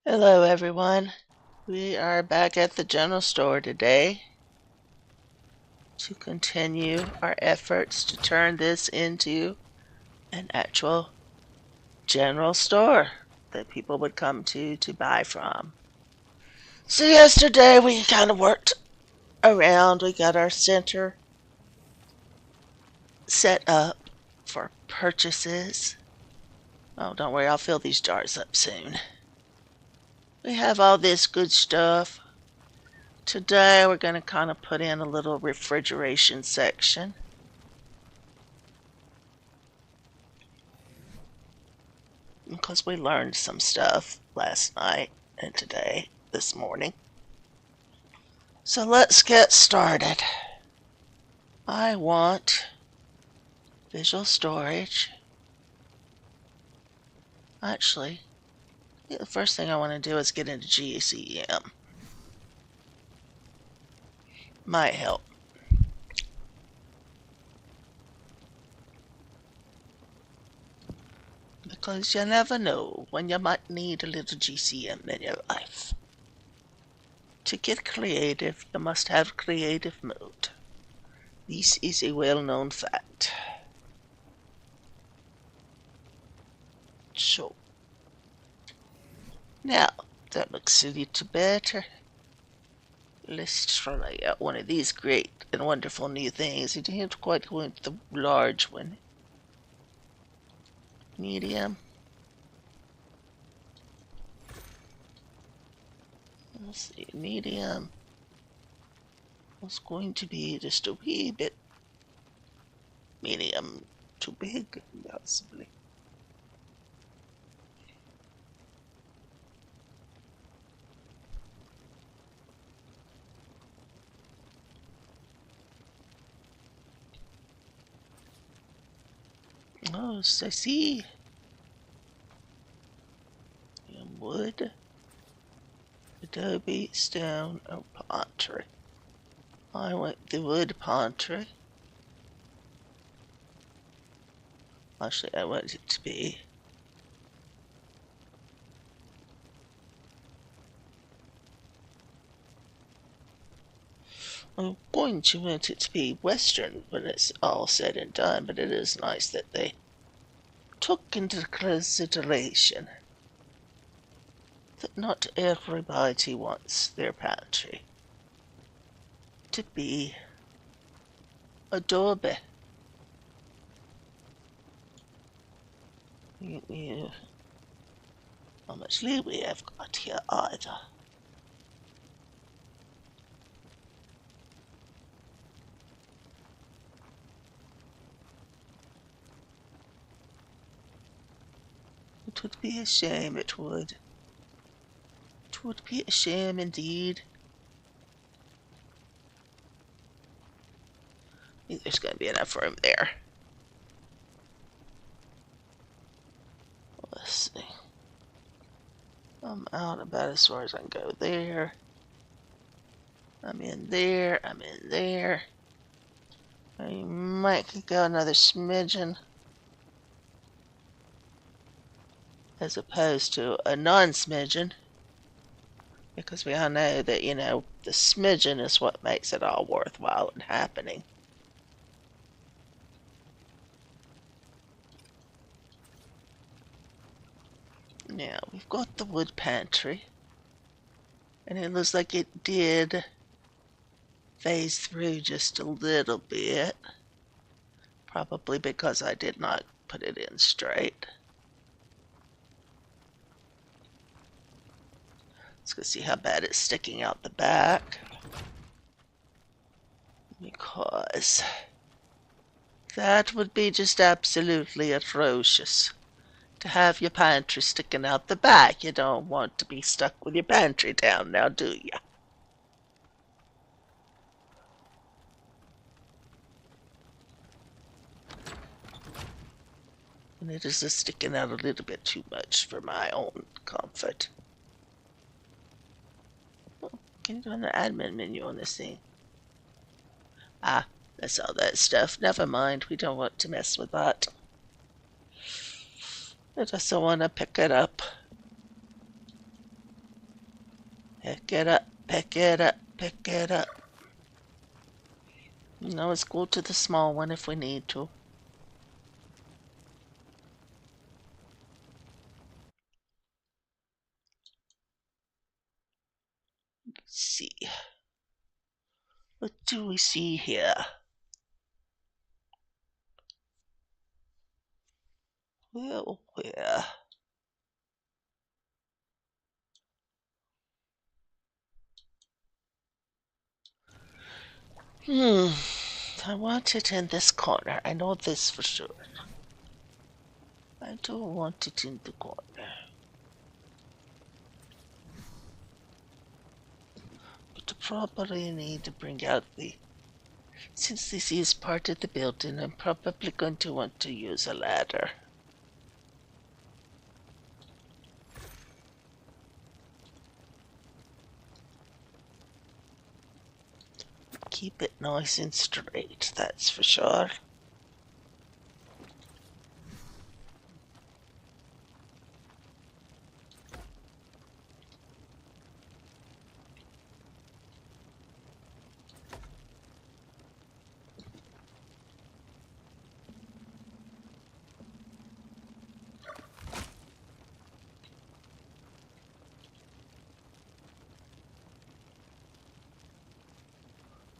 Hello, everyone. We are back at the general store today to continue our efforts to turn this into an actual general store that people would come to buy from. So, yesterday we kind of worked around. We got our center set up for purchases. Oh, don't worry, I'll fill these jars up soon. We have all this good stuff. Today we're going to kind of put in a little refrigeration section. Because we learned some stuff last night and this morning. So let's get started. I want visual storage. Actually, the first thing I want to do is get into GCM. Might help. Because you never know when you might need a little GCM in your life. To get creative, you must have creative mode. This is a well-known fact. So, now, that looks a little better. Let's try out one of these great and wonderful new things. You didn't quite go into the large one. Medium. Let's see, medium was going to be just a wee bit medium too big, possibly. Oh, so I see. Wood, adobe, stone, or pottery. I want the wood pottery. Actually, I want it to be I'm going to want it to be Western when it's all said and done, but it is nice that they took into consideration that not everybody wants their pantry to be adobe. How much leeway I've got here either. It would be a shame, it would. It would be a shame indeed. I think there's going to be enough room there. Let's see. I'm out about as far as I can go there. I'm in there. I'm in there. I might go another smidgen. As opposed to a non-smidgen. Because we all know that, the smidgen is what makes it all worthwhile and happening. Now, we've got the wood pantry. And it looks like it did phase through just a little bit. Probably because I did not put it in straight. Let's go see how bad it's sticking out the back. Because that would be just absolutely atrocious. To have your pantry sticking out the back. You don't want to be stuck with your pantry down now, do you? And it is just sticking out a little bit too much for my own comfort. Oh, can you go on the admin menu on this thing? Ah, that's all that stuff. Never mind, we don't want to mess with that. I just don't want to pick it up. Pick it up, pick it up, pick it up. No, let's go to the small one if we need to. Let's see. What do we see here? Well, where? I want it in this corner. I know this for sure. I don't want it in the corner. But I probably need to bring out the... Since this is part of the building, I'm probably going to want to use a ladder. Keep it nice and straight, that's for sure.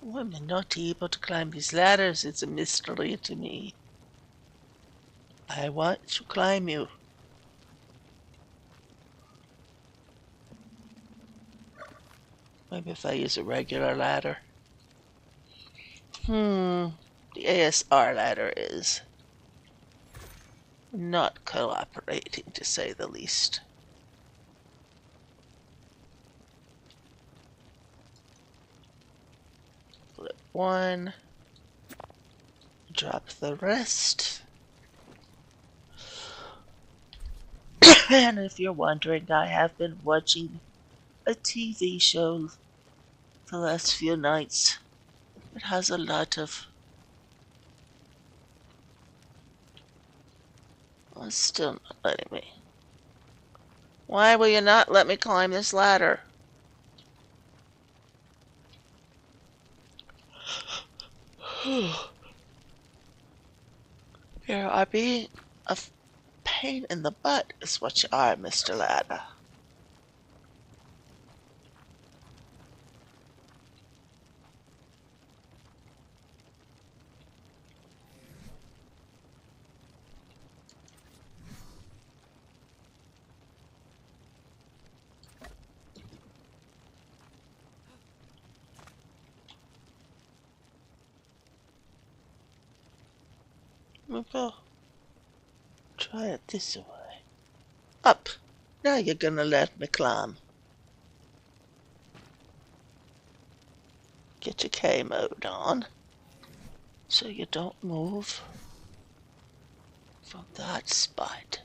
Why am I not able to climb these ladders? It's a mystery to me. I want to climb you. Maybe if I use a regular ladder. The ASR ladder is not cooperating, to say the least. Flip one. Drop the rest. And if you're wondering, I have been watching a TV show the last few nights. It has a lot of... Oh, it's still not letting me. Why will you not let me climb this ladder? You are being a pain in the butt is what you are, Mr. Ladder. We'll go try it this way. Up! Now you're gonna let me climb. Get your K mode on so you don't move from that spot.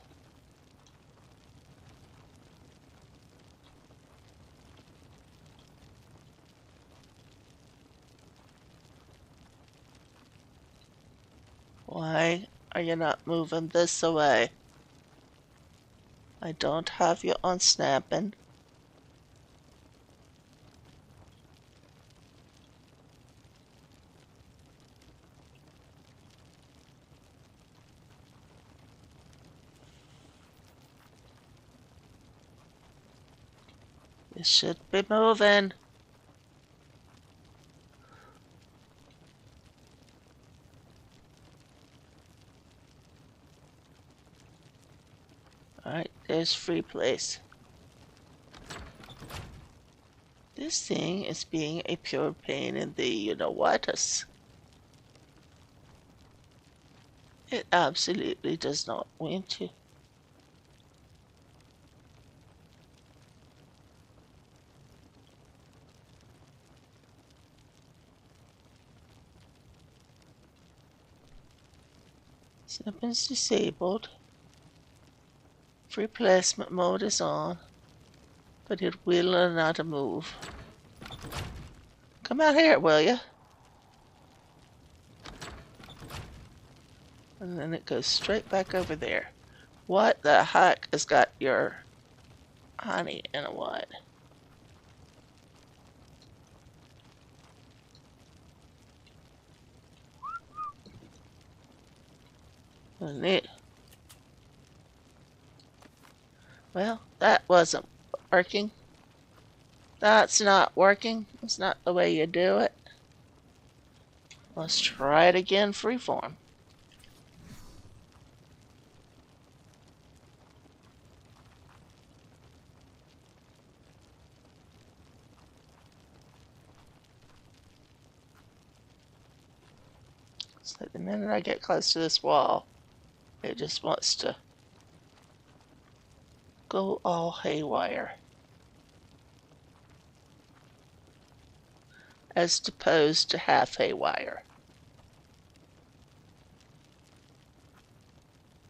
Why are you not moving this away? I don't have you on snapping. You should be moving. Alright, there's free place. This thing is being a pure pain in the you-know-what-us. It absolutely does not want to. Snapping's disabled. Free placement mode is on, but it will not move. Come out here, will ya? And then it goes straight back over there. What the heck has got your honey in a what? Neat. Well, that wasn't working. That's not working. It's not the way you do it. Let's try it again freeform. So the minute I get close to this wall, it just wants to go all haywire. As opposed to half haywire.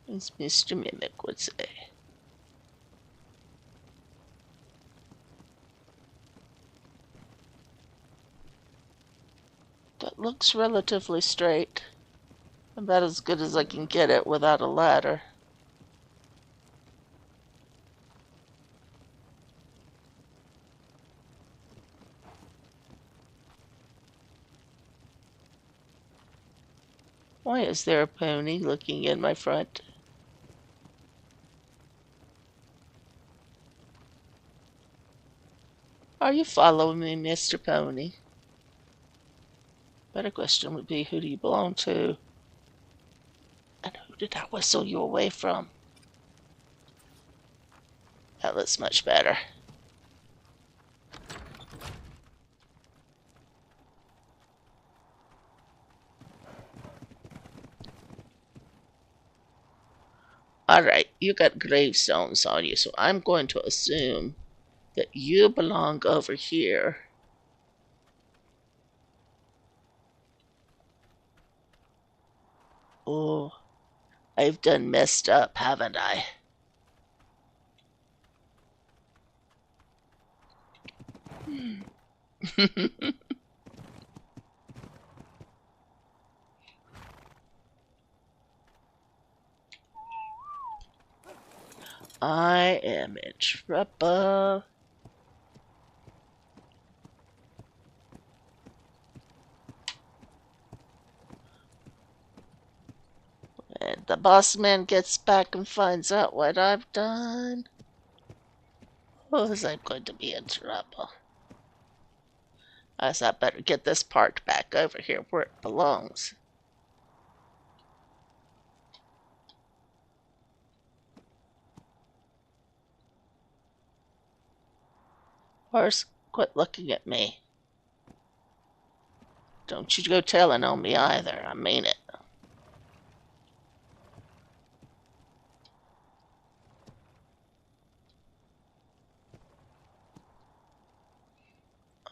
As Mr. Mimic would say. That looks relatively straight. About as good as I can get it without a ladder. Why is there a pony looking in my front? Are you following me, Mr. Pony? Better question would be, who do you belong to? And who did I whistle you away from? That looks much better. Alright, you got gravestones on you, so I'm going to assume that you belong over here. Oh, I've done messed up, haven't I? I am in trouble. And the boss man gets back and finds out what I've done. Oh, I'm going to be in trouble. I guess I better get this part back over here where it belongs. Horse, quit looking at me. Don't you go telling on me either. I mean it.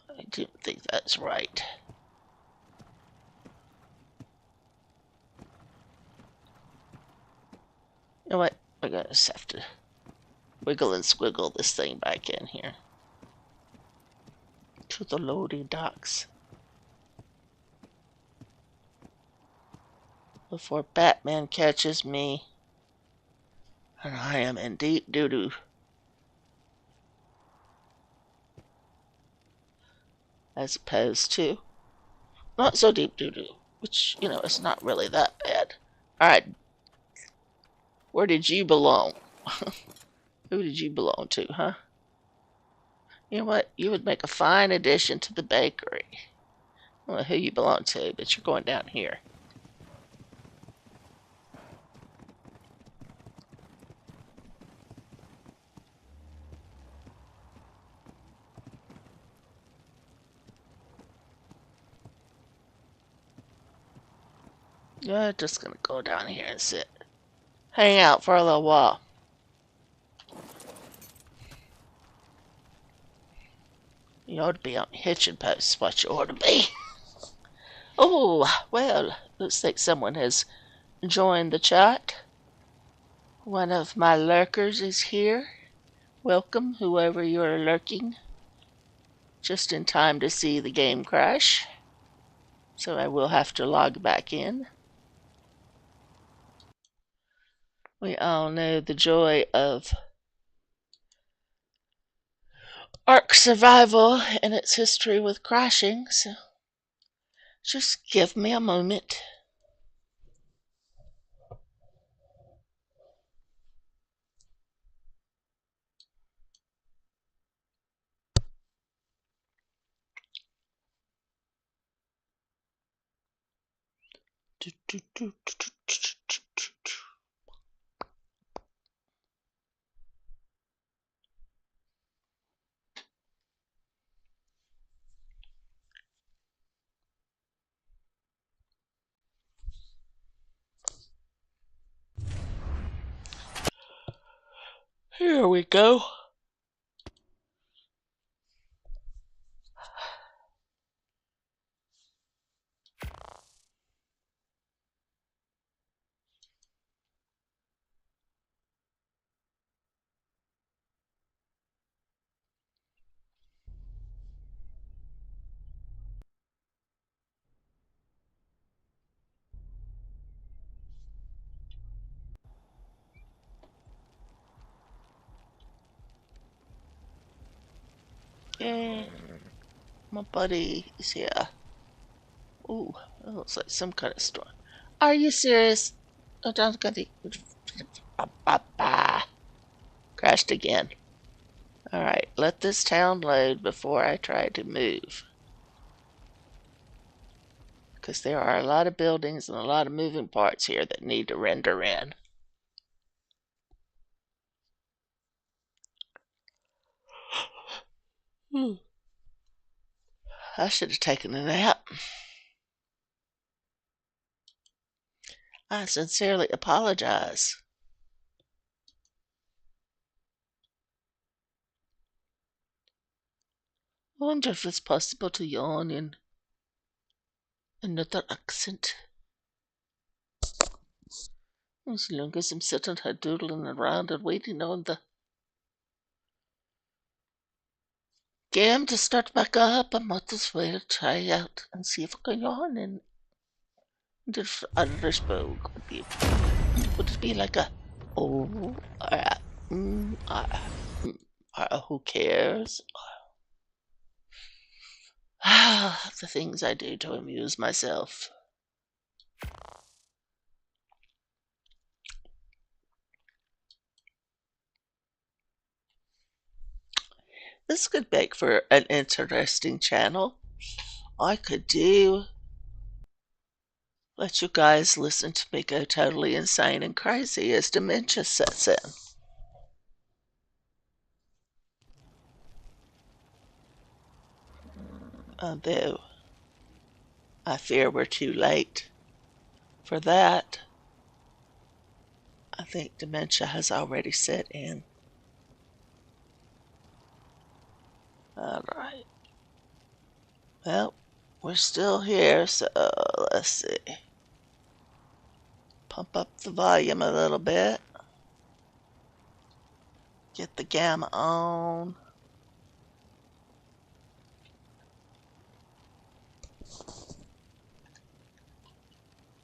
I don't think that's right. You know what? We're going to have to wiggle and squiggle this thing back in here. To the loading docks. Before Batman catches me. And I am in deep doo-doo. As opposed to not so deep doo-doo. Which, you know, it's not really that bad. Alright. Where did you belong? Who did you belong to, huh? You know what? You would make a fine addition to the bakery. I don't know who you belong to, but you're going down here. You're just gonna go down here and sit. Hang out for a little while. You ought to be on hitching posts, what you ought to be. Oh, well, looks like someone has joined the chat. One of my lurkers is here. Welcome, whoever you're lurking. Just in time to see the game crash. So I will have to log back in. We all know the joy of Ark survival and its history with crashing, so just give me a moment. Here we go. Yay. My buddy is here. Ooh, that looks like some kind of storm. Are you serious? Oh, don't get the. Crashed again. Alright, let this town load before I try to move. Because there are a lot of buildings and a lot of moving parts here that need to render in. I should have taken a nap. I sincerely apologize. I wonder if it's possible to yawn in another accent. As long as I'm sitting here doodling around and waiting on the game to start back up, I might as well try out and see if I can yawn in this Irish book. Would it be like a oh who cares? The things I do to amuse myself. This could make for an interesting channel. I could let you guys listen to me go totally insane and crazy as dementia sets in. Though I fear we're too late for that. I think dementia has already set in. Alright. Well, we're still here, so let's see. Pump up the volume a little bit. Get the gamma on.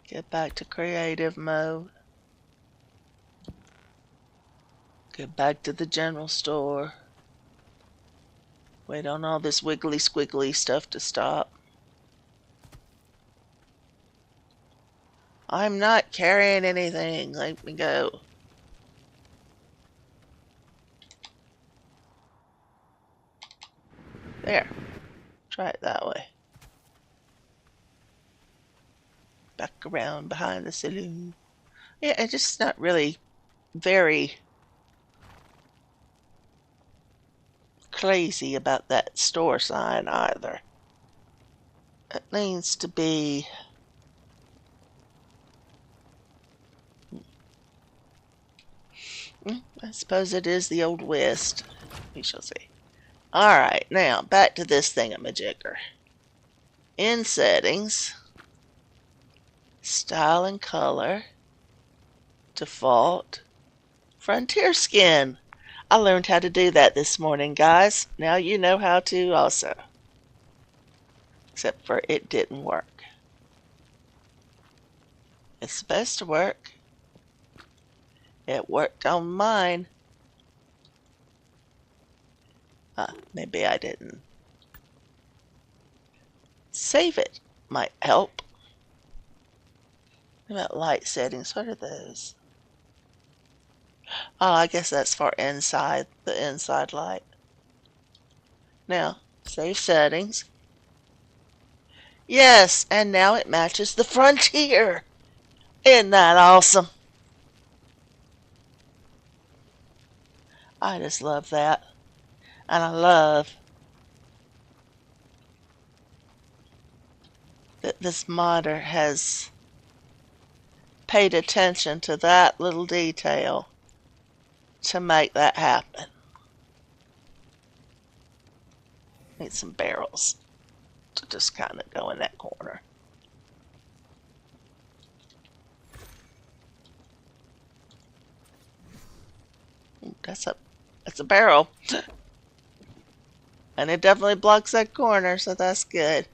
Get back to creative mode. Get back to the general store. Wait on all this wiggly squiggly stuff to stop. I'm not carrying anything. Let me go. There. Try it that way. Back around behind the saloon. Yeah, it's just not really very crazy about that store sign either. It needs to be I suppose it is the Old West. We shall see. Alright, now back to this thingamajigger. In settings, style and color, default, frontier skin. I learned how to do that this morning, guys. Now you know how to also. Except for it didn't work. It's supposed to work. It worked on mine. Maybe I didn't. Save it might help. What about light settings? What are those? Oh, I guess that's for inside, the inside light. Now, save settings. Yes, and now it matches the frontier. Isn't that awesome? I just love that. And I love that this modder has paid attention to that little detail to make that happen. Need some barrels to just kind of go in that corner. Ooh, that's a barrel. And it definitely blocks that corner, so that's good.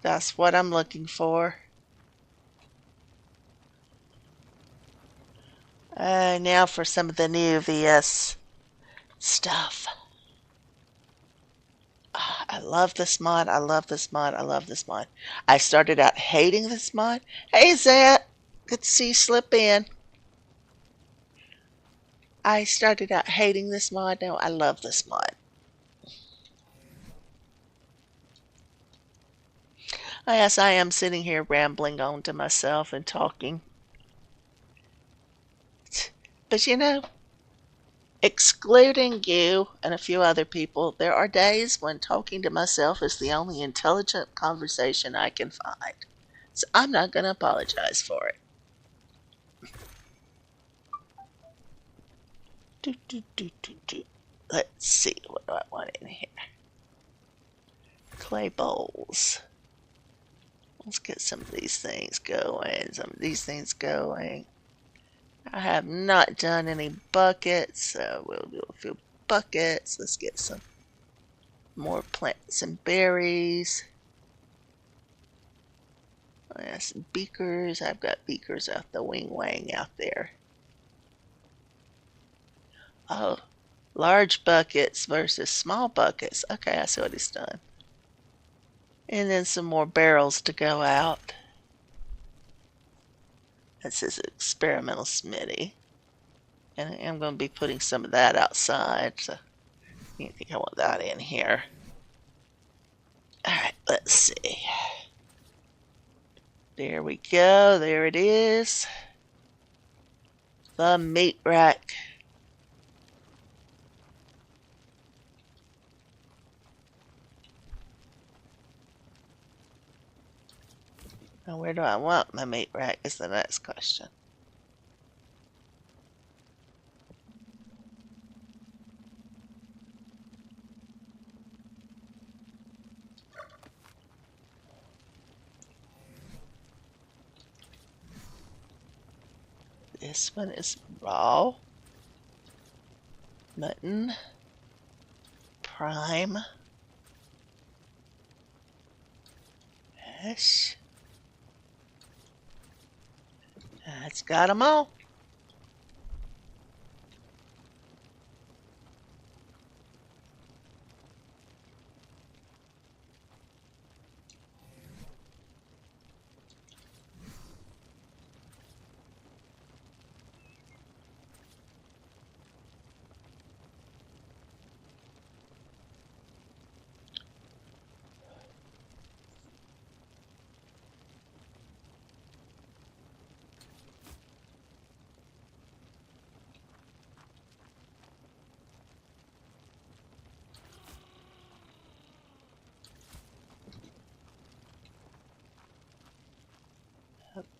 That's what I'm looking for. Now for some of the new VS stuff. I love this mod. I love this mod. I love this mod. I started out hating this mod. Hey, Zat. Good to see you slip in. I started out hating this mod. Now I love this mod. Yes, I am sitting here rambling on to myself and talking. But you know, excluding you and a few other people, there are days when talking to myself is the only intelligent conversation I can find. So I'm not going to apologize for it. Do, do, do, do, do. Let's see, what do I want in here? Clay bowls. Let's get some of these things going. Some of these things going. I have not done any buckets, so we'll do a few buckets. Let's get some more plants and berries. Oh, yeah, some beakers. I've got beakers out the wing wang out there. Oh, large buckets versus small buckets. Okay, I see what he's done. And then some more barrels to go out. That's his experimental smithy. And I'm going to be putting some of that outside. So I think I want that in here. Alright, let's see. There we go. There it is. The meat rack. Now, where do I want my meat rack is the next question. This one is raw. Mutton. Prime. Yes. That's got them all.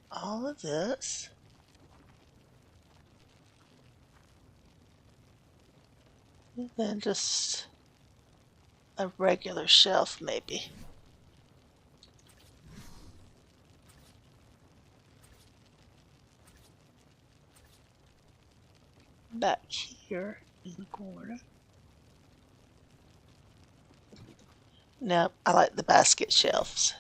All of this. And then just a regular shelf, maybe. Back here in the corner. No, I like the basket shelves.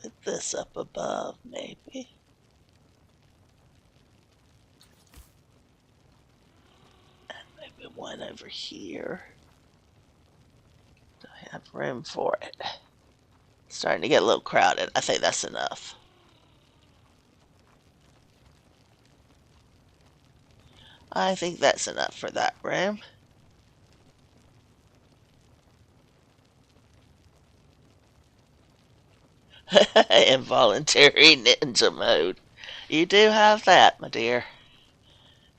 Put this up above, maybe. And maybe one over here. have room for it. It's starting to get a little crowded. I think that's enough. I think that's enough for that room. Involuntary ninja mode. You do have that, my dear.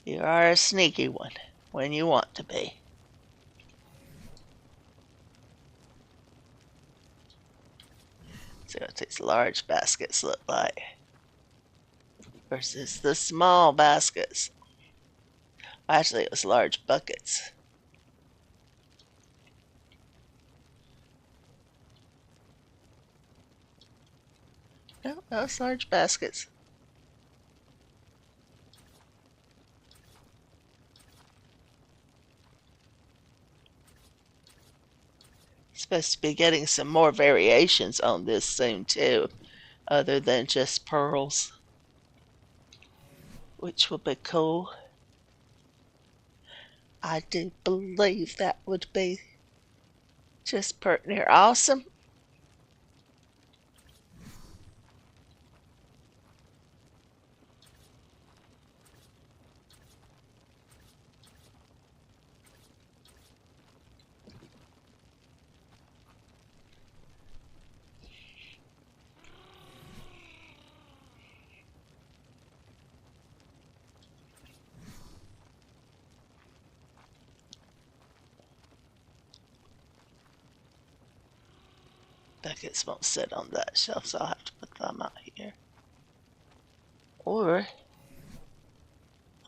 You are a sneaky one when you want to be. See what these large baskets look like versus the small baskets. Actually, it was large buckets. No, those large baskets. Supposed to be getting some more variations on this soon too, other than just pearls, which will be cool. I do believe that would be just pert near awesome. Buckets won't sit on that shelf, so I'll have to put them out here. Or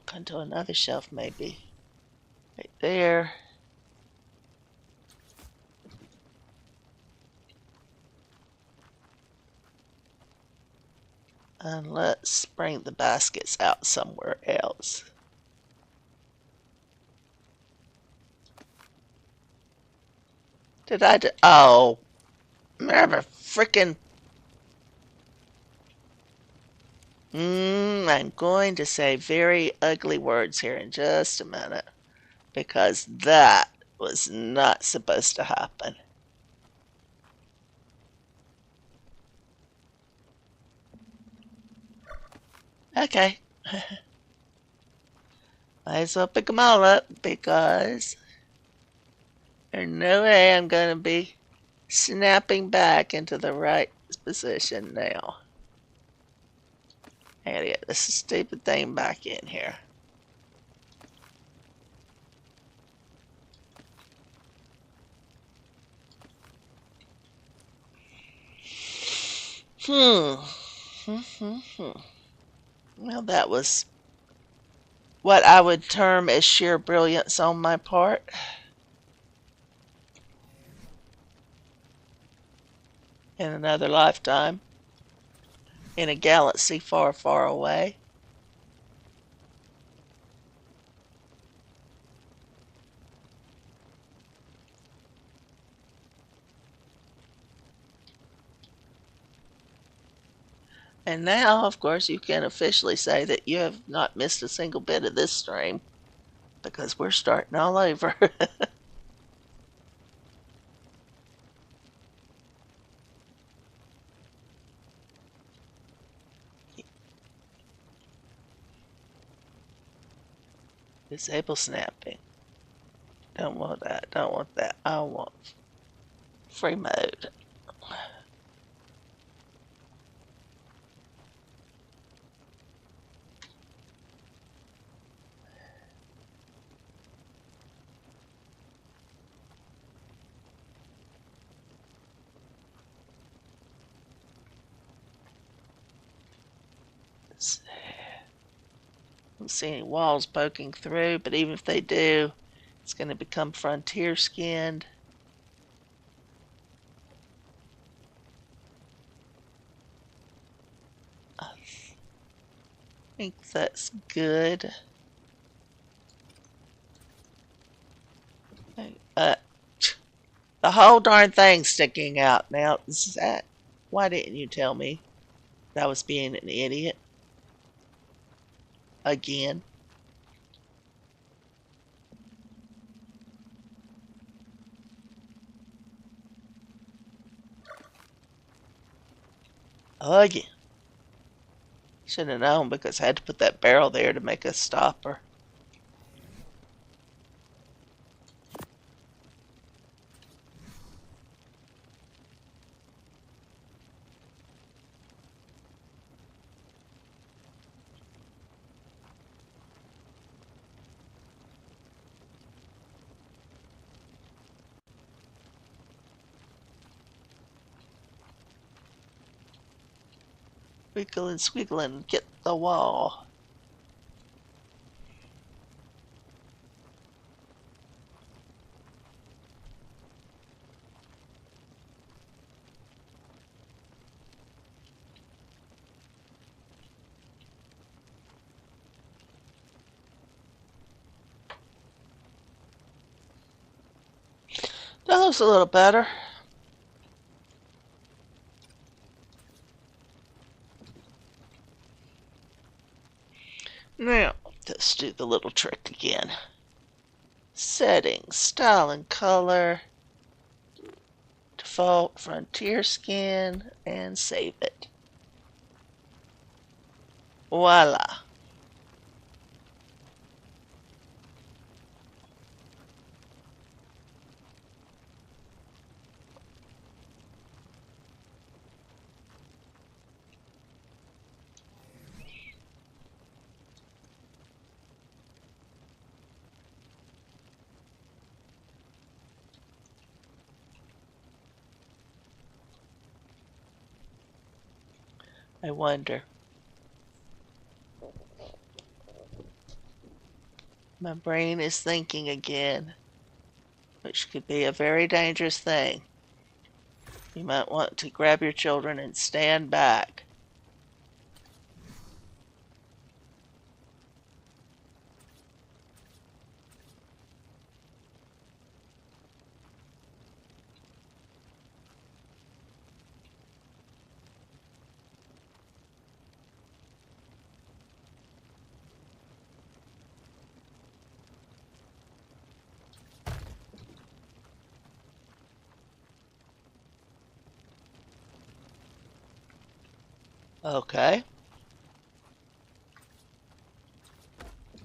come to another shelf maybe. Right there. And let's bring the baskets out somewhere else. Did I do? Oh, remember freaking. I'm going to say very ugly words here in just a minute because that was not supposed to happen. Okay. Might as well pick them all up because there's no way I'm going to be snapping back into the right position now. I gotta get this stupid thing back in here. Hmm. Well, that was what I would term as sheer brilliance on my part. In another lifetime. In a galaxy far, far away. And now, of course, you can officially say that you have not missed a single bit of this stream because we're starting all over. Disable snapping. Don't want that. Don't want that. I want free mode. I don't see any walls poking through, but even if they do, it's going to become frontier skinned. I think that's good. Uh, the whole darn thing's sticking out now. Is that? Why didn't you tell me that I was being an idiot? Again. Oh yeah. Should have known because I had to put that barrel there to make a stopper. Wiggle and squiggle and get the wall. That looks a little better. Now, let's do the little trick again. Settings, style and color, default frontier skin, and save it. Voila. I wonder. My brain is thinking again, which could be a very dangerous thing. You might want to grab your children and stand back. Okay.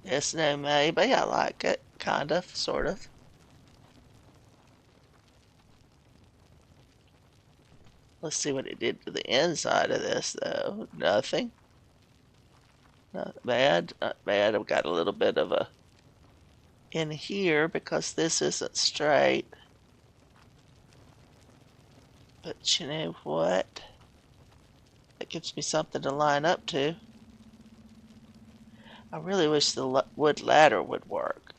Yes, no, maybe. I like it. Kind of, sort of. Let's see what it did to the inside of this, though. Nothing. Not bad. Not bad. I've got a little bit of a in here because this isn't straight. But you know what? That gives me something to line up to. I really wish the wood ladder would work.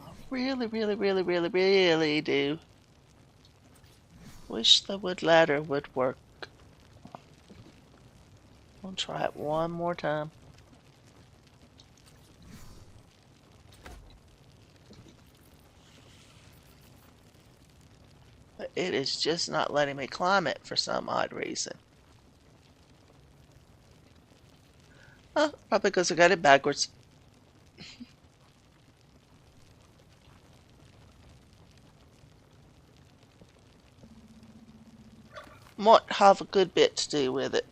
I really, really, really, really, really do wish the wood ladder would work. I'll try it one more time. But it is just not letting me climb it for some odd reason. Huh, probably because I got it backwards. Might have a good bit to do with it.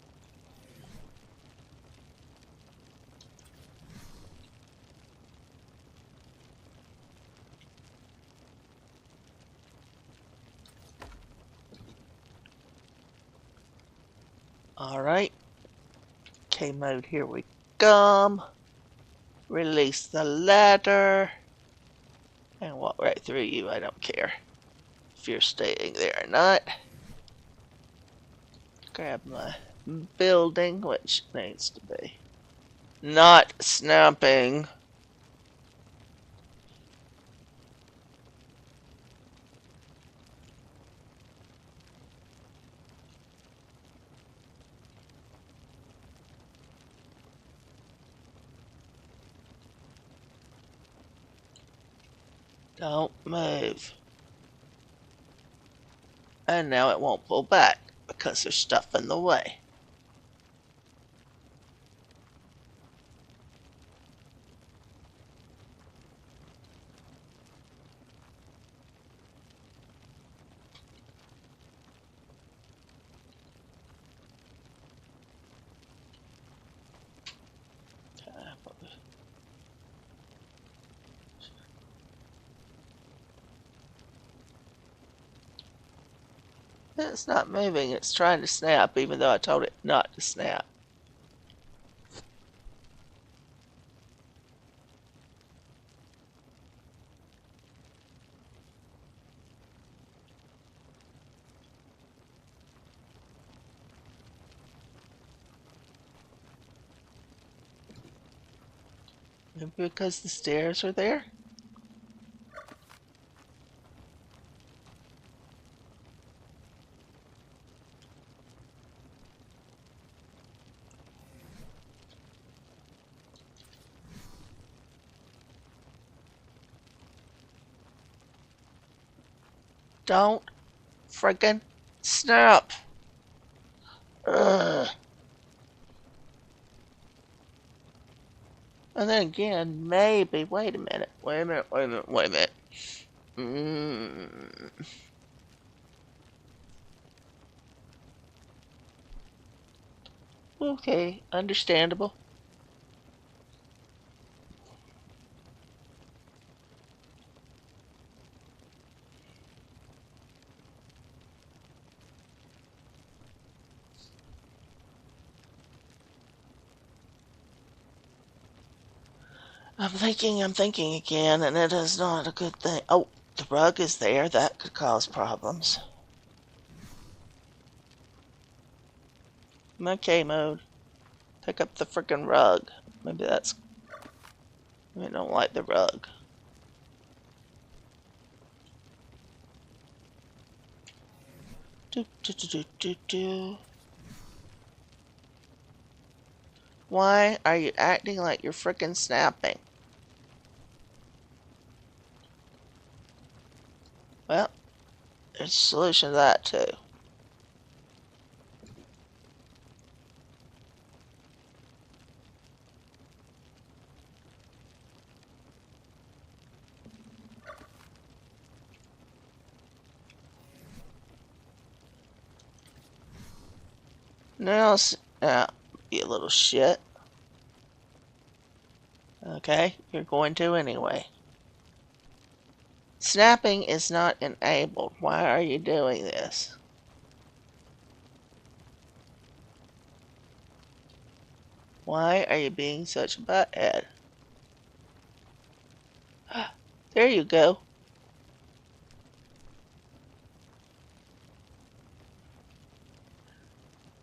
Alright. K mode, here we come. Release the ladder. And walk right through you, I don't care if you're staying there or not. Grab my building, which needs to be not snapping. Don't move. And now it won't pull back because there's stuff in the way. It's not moving. It's trying to snap, even though I told it not to snap. Maybe because the stairs are there? Don't friggin' snap! Ugh. And then again, maybe. Wait a minute. Wait a minute. Wait a minute. Wait a minute. Mm. Okay, understandable. I'm thinking again, and it is not a good thing. Oh, the rug is there. That could cause problems. Okay, mode. Pick up the frickin' rug. Maybe that's... I don't like the rug. Do, do, do, do, do, do. Why are you acting like you're frickin' snapping? Well, there's a solution to that, too. Now, you little shit. Okay, you're going to anyway. Snapping is not enabled. Why are you doing this? Why are you being such a butthead? There you go.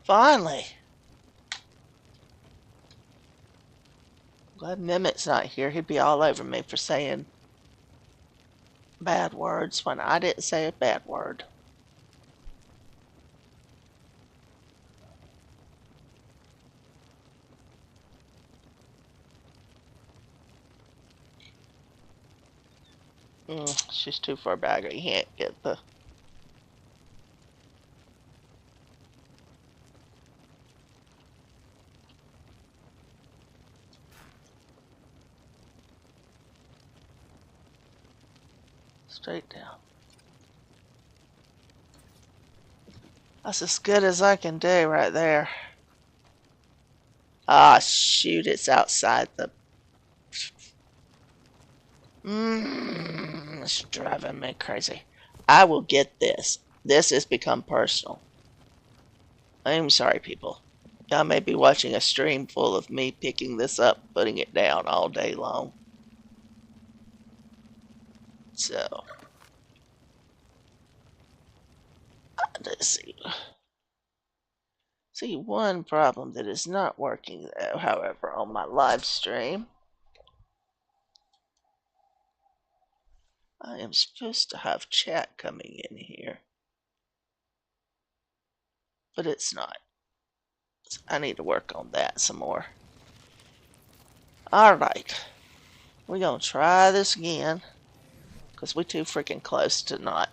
Finally. Glad Mehmet's not here. He'd be all over me for saying bad words when I didn't say a bad word. She's too far back. You can't get the... Straight down. That's as good as I can do right there. Ah, shoot, it's outside the... It's driving me crazy. I will get this. This has become personal. I'm sorry, people. Y'all may be watching a stream full of me picking this up, putting it down all day long. So, let's see one problem that is not working though, however, on my live stream. I am supposed to have chat coming in here, but it's not. So I need to work on that some more. Alright, we're gonna try this again, because we're too freaking close to not.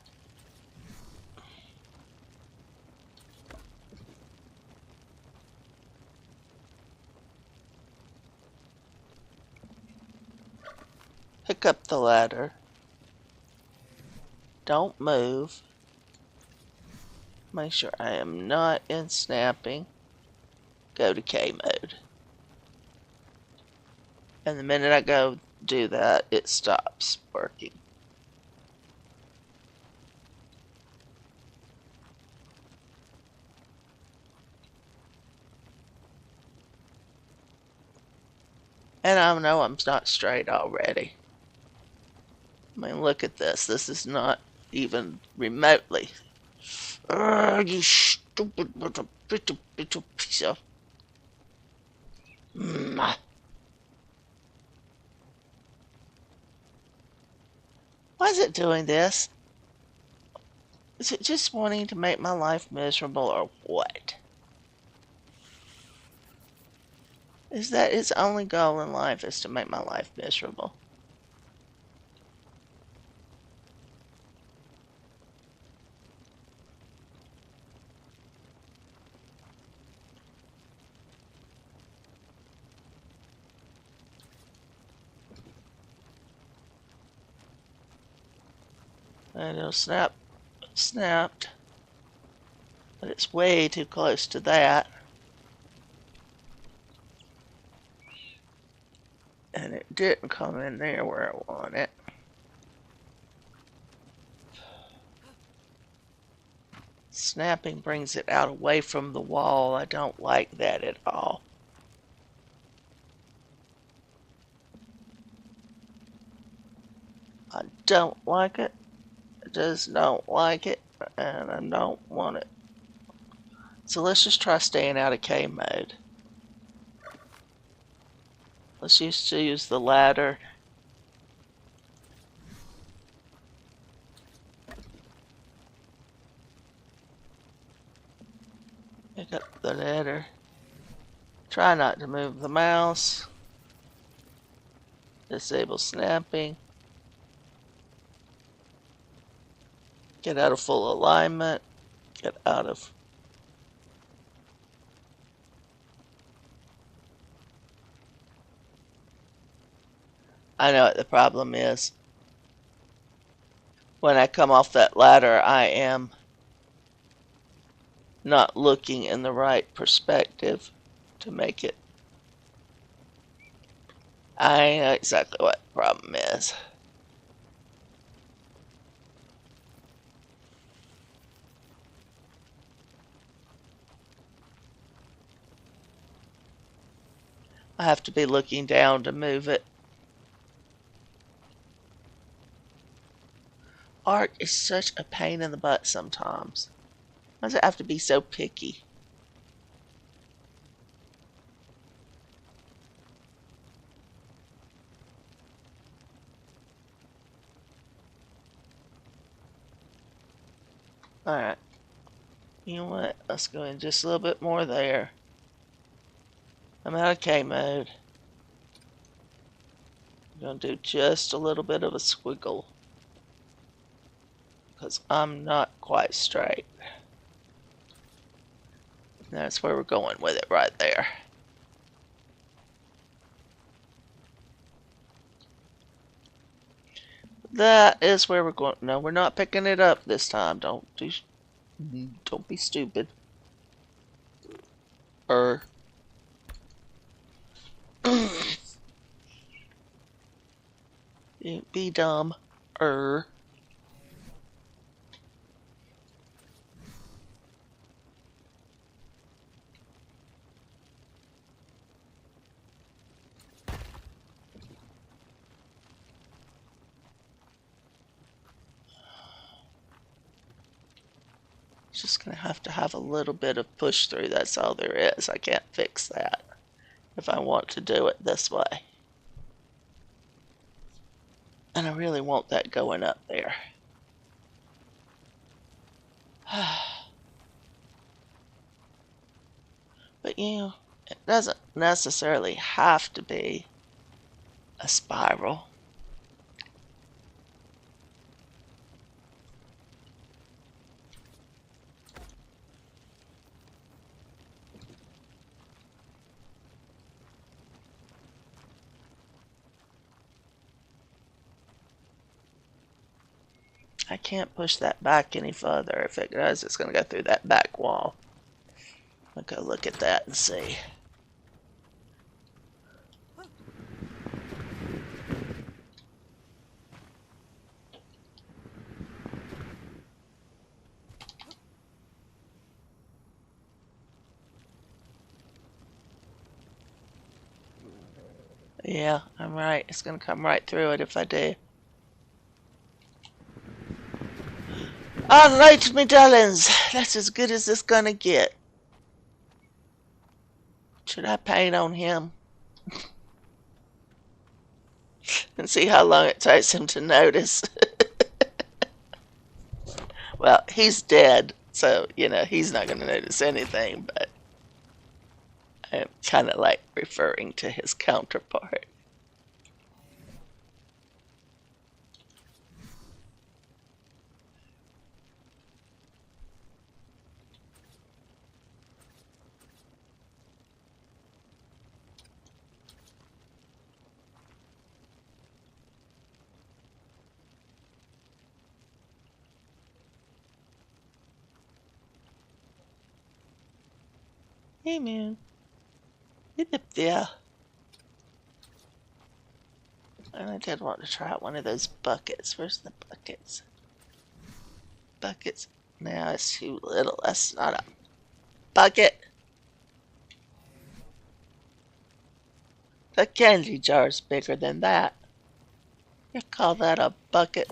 Pick up the ladder. Don't move. Make sure I am not in snapping. Go to K mode. And the minute I go do that, it stops working. And I know I'm not straight already. I mean, look at this. This is not even remotely. You stupid little piece of... Why is it doing this? Is it just wanting to make my life miserable or what? Is that its only goal in life is to make my life miserable? And it'll snap, snapped, but it's way too close to that. And it didn't come in there where I want it. Snapping brings it out away from the wall. I don't like that at all. I don't like it. I just don't like it. And I don't want it. So let's just try staying out of K mode. Let's use the ladder. Pick up the ladder. Try not to move the mouse. Disable snapping. Get out of full alignment. Get out of... I know what the problem is. When I come off that ladder, I am not looking in the right perspective to make it. I know exactly what the problem is. I have to be looking down to move it. Art is such a pain in the butt sometimes. Why does it have to be so picky? Alright. You know what? Let's go in just a little bit more there. I'm out of K mode. I'm going to do just a little bit of a squiggle. Because I'm not quite straight. That's where we're going with it right there. That is where we're going. No, we're not picking it up this time. Don't be stupid. Be dumb. Just gonna have to have a little bit of push through. That's all there is. I can't fix that if I want to do it this way. And I really want that going up there. But you know, it doesn't necessarily have to be a spiral. I can't push that back any further. If it does, it's going to go through that back wall. I'll go look at that and see. Yeah, I'm right. It's gonna come right through it if I do. Alright, me darlings. That's as good as it's gonna get. Should I paint on him? And see how long it takes him to notice? Well, he's dead, so, he's not gonna notice anything, but I'm kind of like referring to his counterpart. Hey, man. Get up there. And I did want to try out one of those buckets. Where's the buckets? Buckets. No, it's too little. That's not a bucket. The candy jar's bigger than that. You call that a bucket?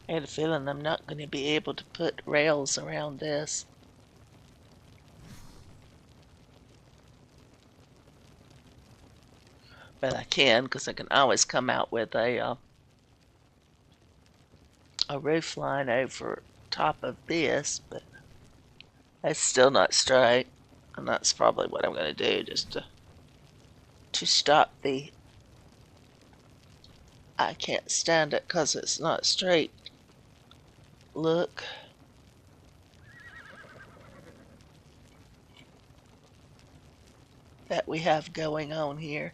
I had a feeling I'm not going to be able to put rails around this. But I can, because I can always come out with a roof line over top of this, but that's still not straight. And that's probably what I'm going to do, just to stop the... I can't stand it because it's not straight. Look. That we have going on here.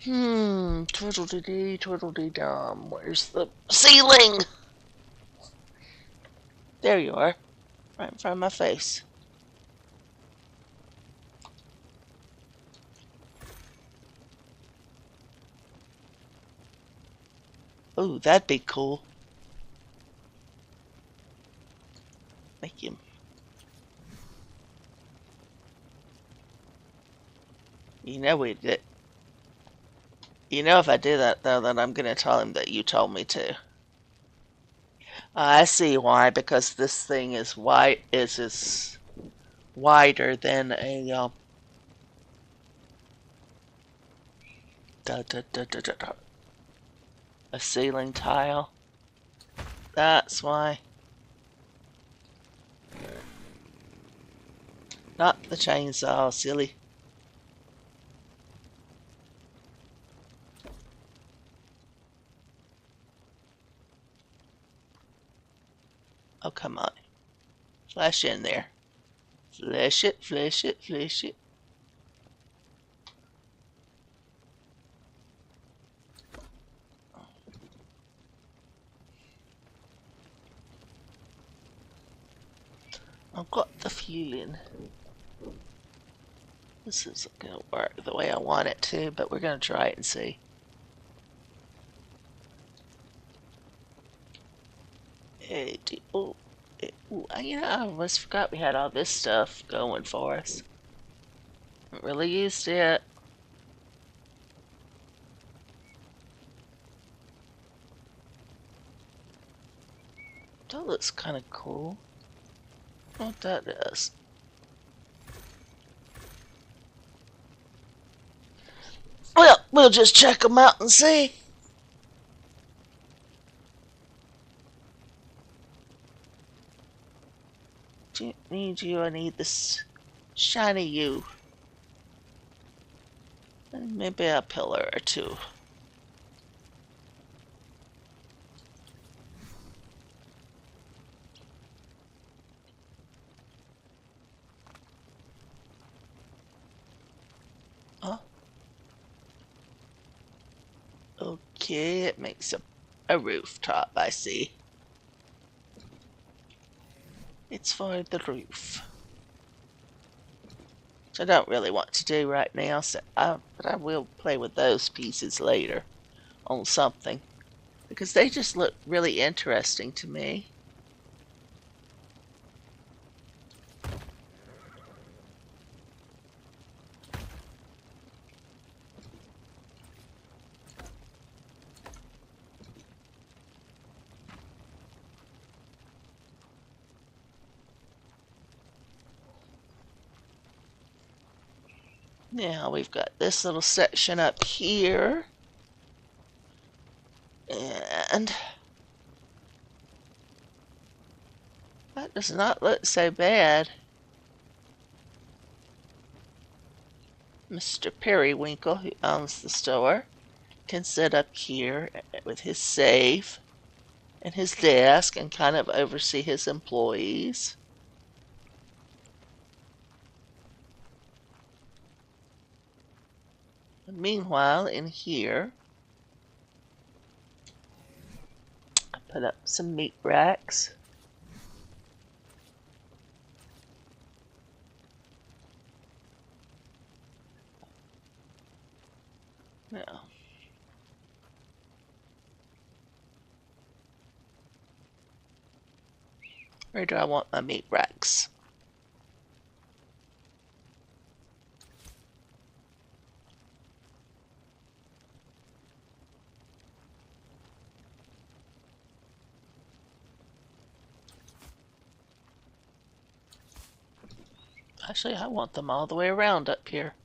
Twiddle-dee-dee, twiddle-dee-dum. Where's the ceiling? There you are. Right in front of my face. Ooh, that'd be cool. Make him. You know we did. You know if I do that though, then I'm gonna tell him that you told me to. I see why, because this thing is wide. Is wider than da, da, da, da, da, da, a ceiling tile. That's why. Not the chainsaw, silly. Oh, come on. Flash in there. Flash it, flash it, flash it. I've got the feeling this isn't going to work the way I want it to, but we're going to try it and see. Oh, I almost forgot we had all this stuff going for us. Haven't really used it. That looks kind of cool. What that is. Well, we'll just check them out and see. Do you need you? I need this shiny you. And maybe a pillar or two. Oh, okay, it makes a rooftop, I see. It's for the roof. Which I don't really want to do right now, but I will play with those pieces later on something. Because they just look really interesting to me. Now we've got this little section up here. And that does not look so bad. Mr. Periwinkle, who owns the store, can sit up here with his safe and his desk and kind of oversee his employees. And meanwhile, in here, I put up some meat racks. Now, where do I want my meat racks? Actually, I want them all the way around up here.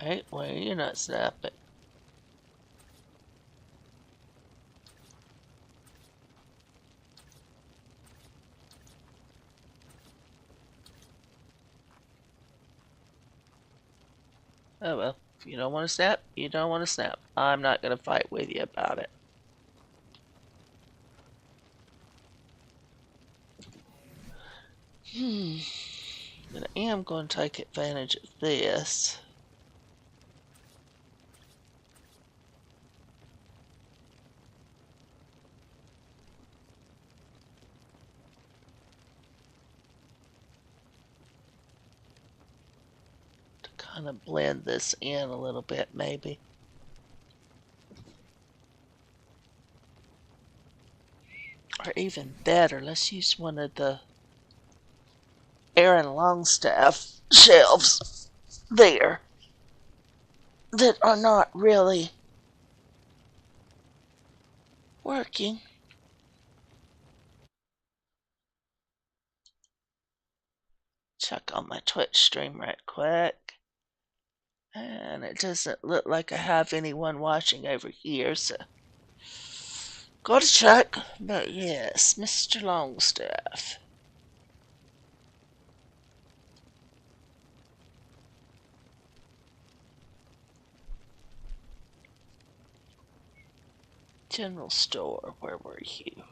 Alright, well, you're not snapping. Oh well, if you don't want to snap, you don't want to snap. I'm not going to fight with you about it. But I am going to take advantage of this. To kind of blend this in a little bit, maybe. Or even better, let's use one of the Aaron Longstaff shelves there that are not really working. Check on my Twitch stream right quick. And it doesn't look like I have anyone watching over here, so gotta check. But yes, Mr. Longstaff. General store, where were you?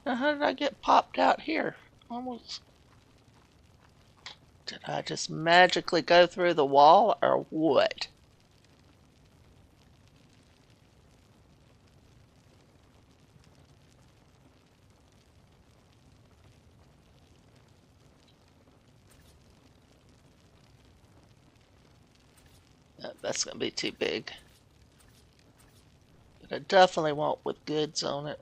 Now, how did I get popped out here? Almost. Did I just magically go through the wall or what? That's going to be too big. But I definitely want with goods on it.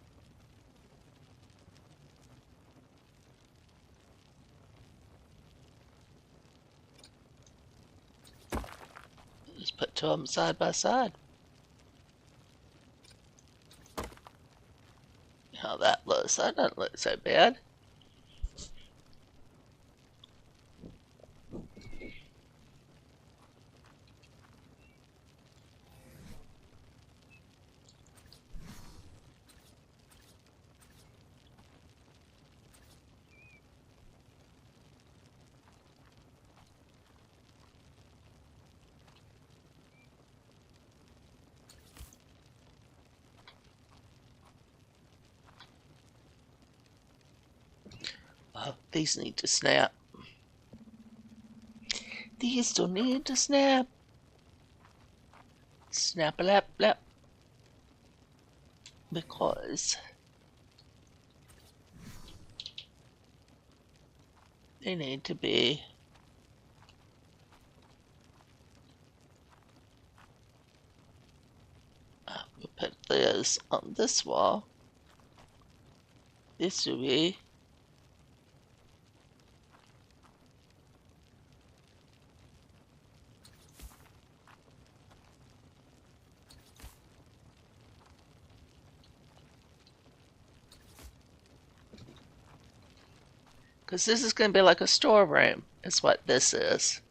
Just put two of them side by side. How that looks. That doesn't look so bad. Oh, these need to snap. These still need to snap. Snap a lap lap. Because they need to be we'll put this on this wall. This will be because this is going to be like a storeroom, is what this is.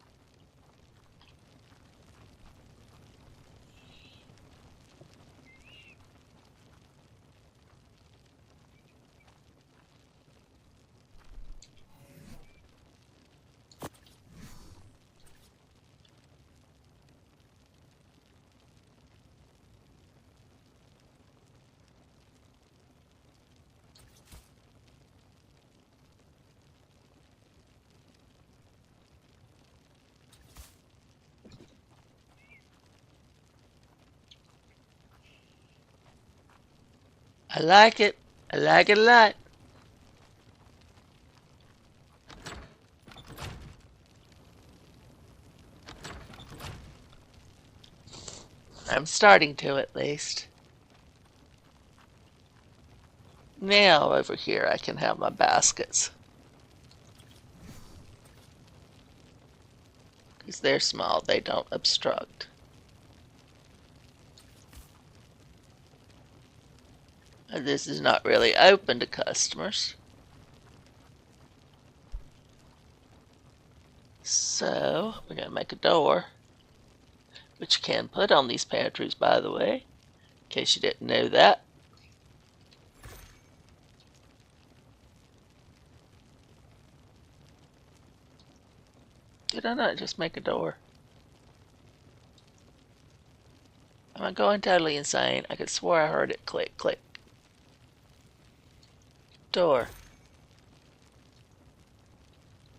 I like it. I like it a lot. I'm starting to, at least. Now over here I can have my baskets. Because they're small, they don't obstruct. And this is not really open to customers. So, we're going to make a door. Which you can put on these pantries, by the way. In case you didn't know that. Did I not just make a door? Am I going totally insane? I could swear I heard it click, click. Door.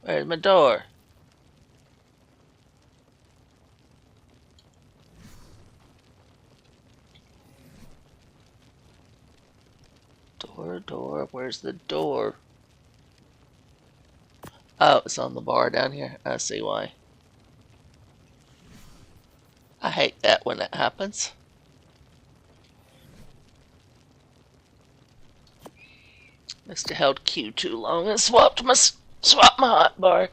Where's my door? Door, door, where's the door? Oh, it's on the bar down here. I see why. I hate that when that happens. Must have held Q too long and swapped my hot bar.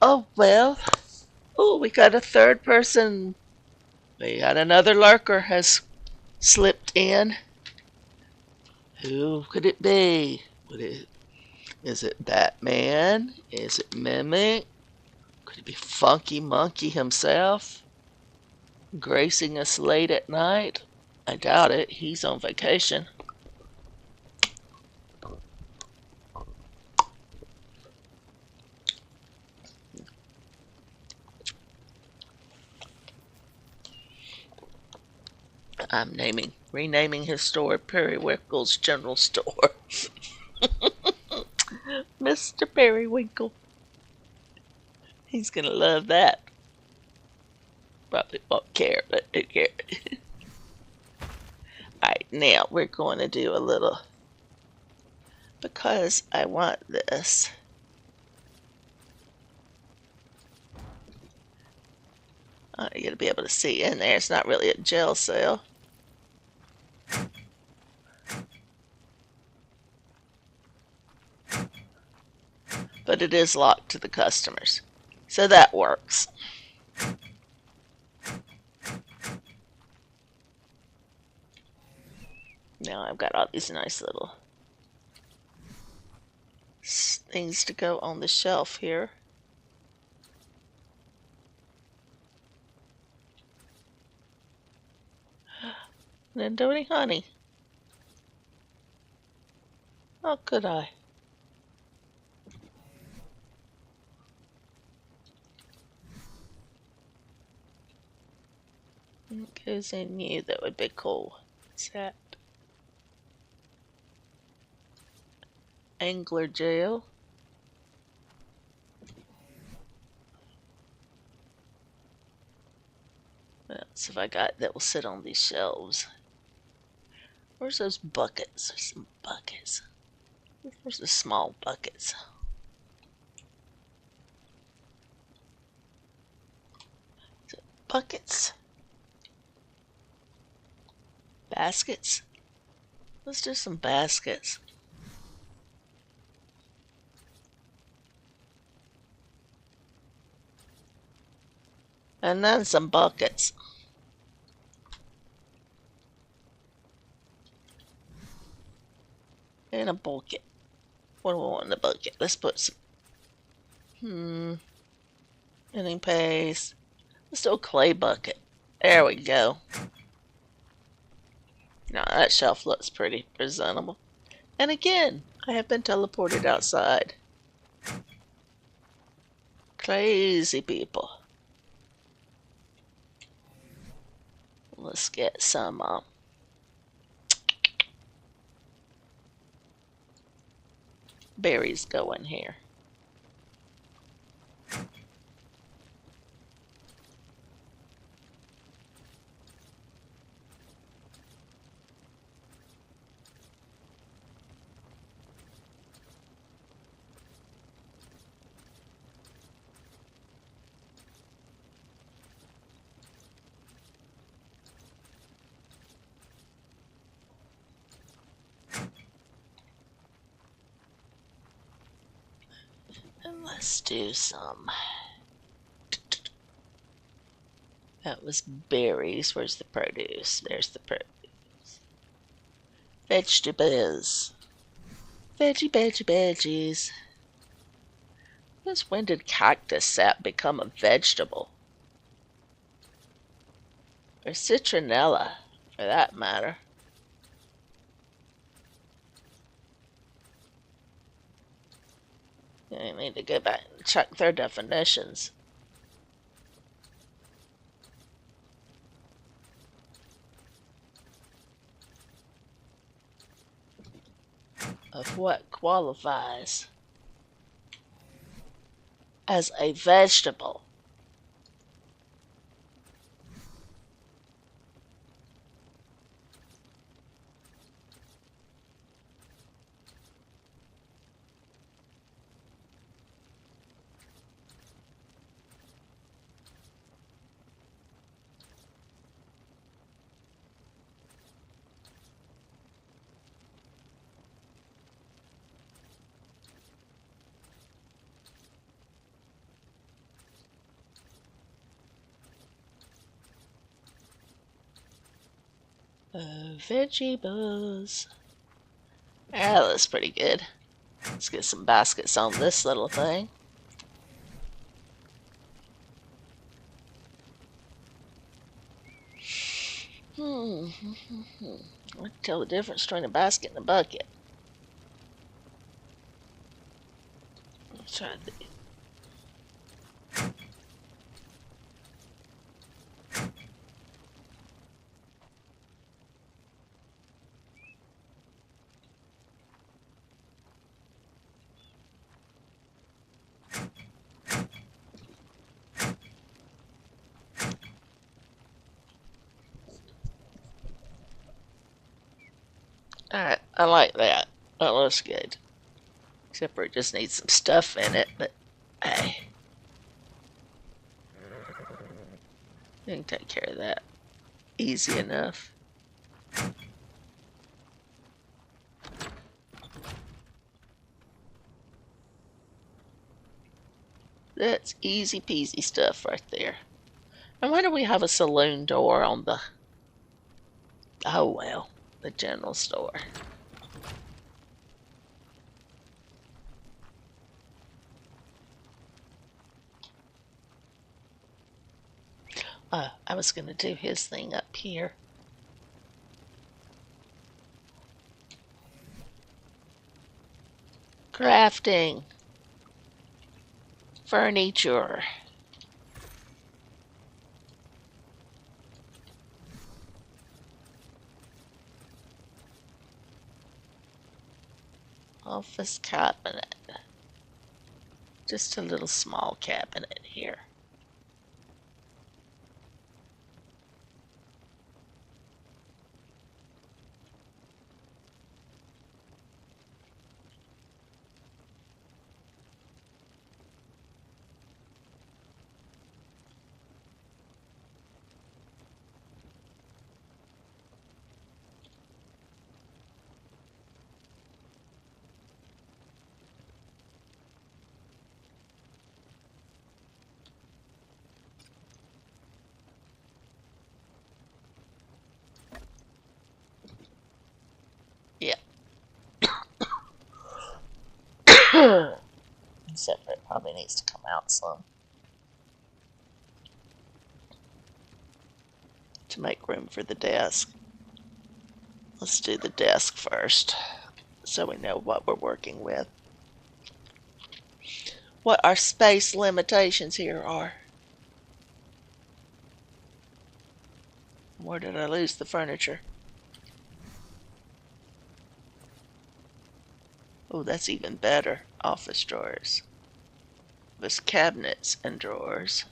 Oh well. Oh, we got a third person. We got another lurker has slipped in. Who could it be? Is it Batman? Is it Mimic? Could it be Funky Monkey himself? Gracing us late at night? I doubt it. He's on vacation. I'm renaming his store Periwinkle's General Store. Mr. Periwinkle. He's gonna love that. Probably won't care, but who cares? Alright, now we're going to do a little, because I want this. You're going to be able to see in there. It's not really a jail cell. But it is locked to the customers. So that works. Now I've got all these nice little things to go on the shelf here. Didn't do any honey. How could I? Because I knew that would be cool. What's that? Angler jail. What else have I got that will sit on these shelves? Where's those buckets? There's some buckets. Where's the small buckets? Buckets? Baskets? Let's do some baskets. And then some buckets. And a bucket. What do we want in the bucket? Let's put some thinning paste. Let's do a clay bucket. There we go. Now that shelf looks pretty presentable. And again, I have been teleported outside. Crazy people. Let's get some berries going here. And let's do some. That was berries. Where's the produce? There's the produce. Vegetables. Veggies. Since when did cactus sap become a vegetable? Or citronella, for that matter. I need to go back and check their definitions. Of what qualifies as a vegetable. Vegetables. Yeah, that looks pretty good. Let's get some baskets on this little thing. I can tell the difference between a basket and a bucket. Let's try these. I like that. That looks good. Except for it just needs some stuff in it, but hey, you can take care of that easy enough. That's easy peasy stuff right there. And why do we have a saloon door on the, oh well, the general store? I was going to do his thing up here. Crafting. Furniture. Office cabinet. Just a little small cabinet here. Yeah. Except for it probably needs to come out some to make room for the desk. Let's do the desk first so we know what we're working with. What our space limitations here are. Where did I lose the furniture? Oh, that's even better. Office drawers. There's cabinets and drawers.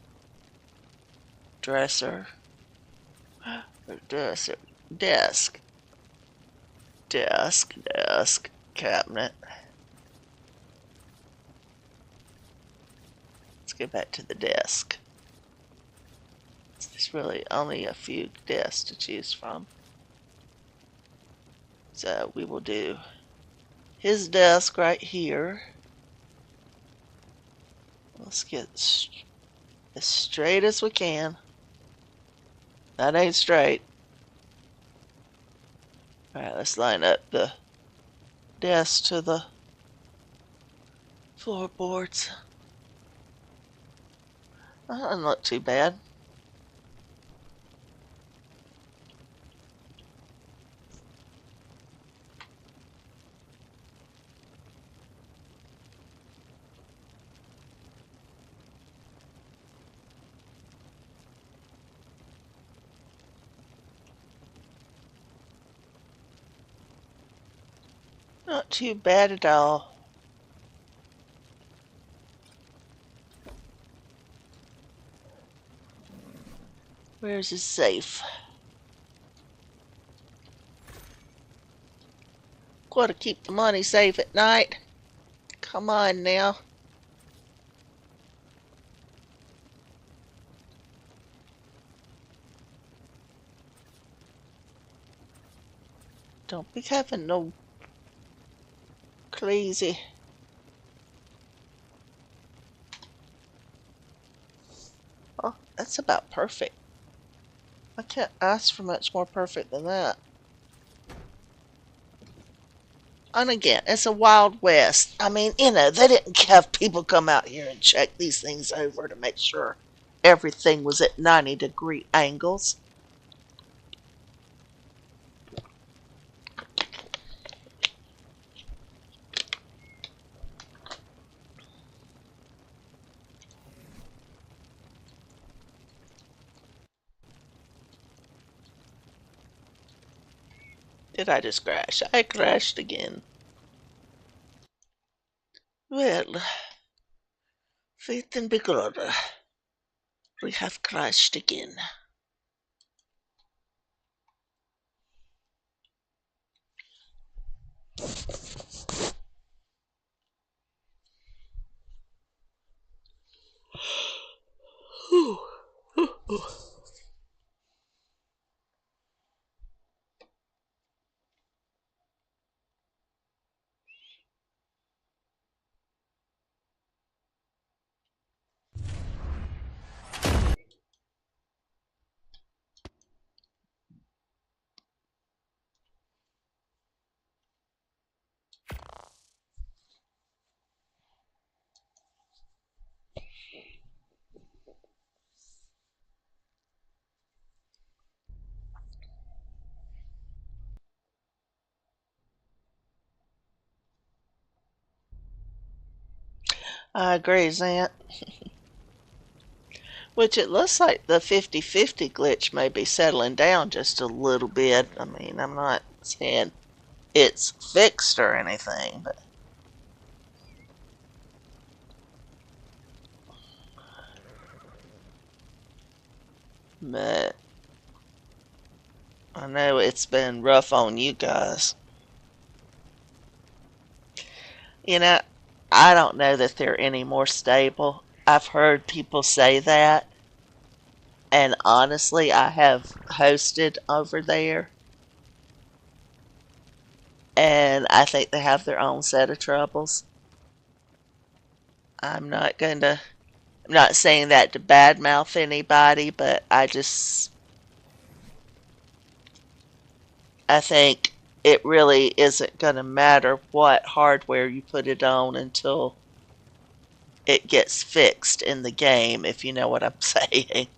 Dresser. Dresser. Desk. Desk. Cabinet. Let's get back to the desk. There's really only a few desks to choose from. So we will do his desk right here. Let's get as straight as we can. That ain't straight. Alright, let's line up the desk to the floorboards. That doesn't look too bad. Not too bad at all. Where's his safe? Gotta keep the money safe at night. Come on now. Don't be having no crazy. Oh, that's about perfect. I can't ask for much more perfect than that. And again, it's a Wild West. I mean, they didn't have people come out here and check these things over to make sure everything was at 90-degree angles. Did I just crash? I crashed again. Well, faith and begrudge. We have crashed again. I agree, Zant. Which it looks like the 50-50 glitch may be settling down just a little bit. I mean, I'm not saying it's fixed or anything, but I know it's been rough on you guys. You know, I don't know that they're any more stable. I've heard people say that, and honestly, I have hosted over there, and I think they have their own set of troubles. I'm not going to, I'm not saying that to badmouth anybody, but I think it really isn't going to matter what hardware you put it on until it gets fixed in the game, if you know what I'm saying.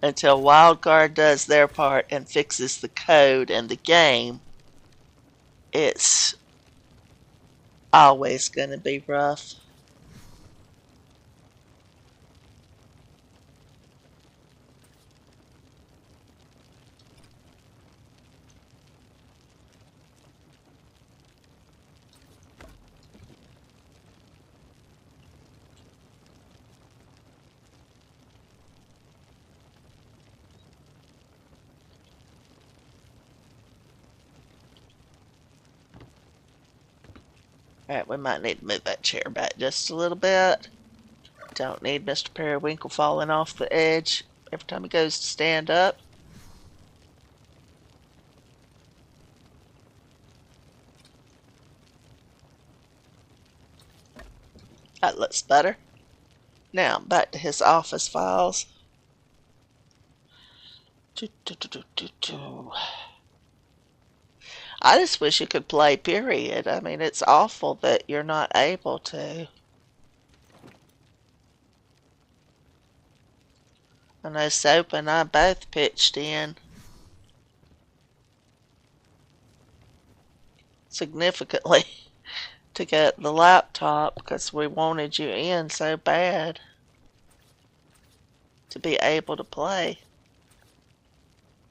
Until WildGuard does their part and fixes the code and the game, it's always going to be rough. Alright, we might need to move that chair back just a little bit. Don't need Mr. Periwinkle falling off the edge every time he goes to stand up. That looks better. Now, back to his office files. I just wish you could play, period. I mean, it's awful that you're not able to. I know Soap and I both pitched in significantly to get the laptop because we wanted you in so bad to be able to play.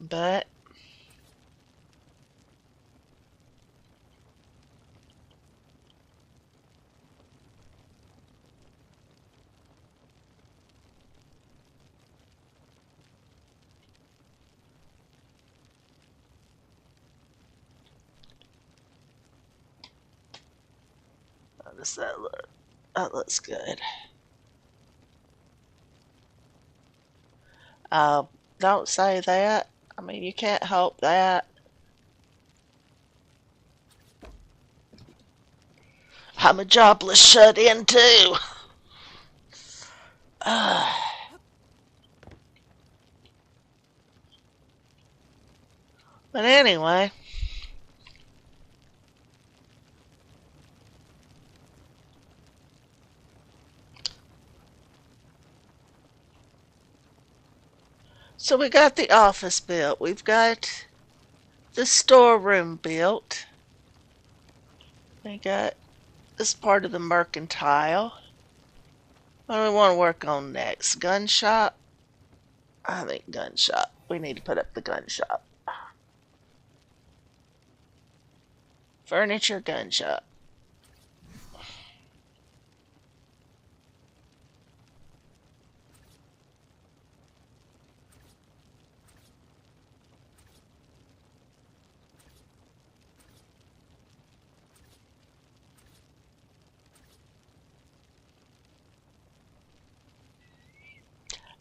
But how does that look? That looks good. Uh, don't say that. I mean, you can't help that. I'm a jobless shut-in too. But anyway, so we got the office built. We've got the storeroom built. We got this part of the mercantile. What do we want to work on next? Gun shop? I think gun shop. We need to put up the gun shop. Furniture gun shop.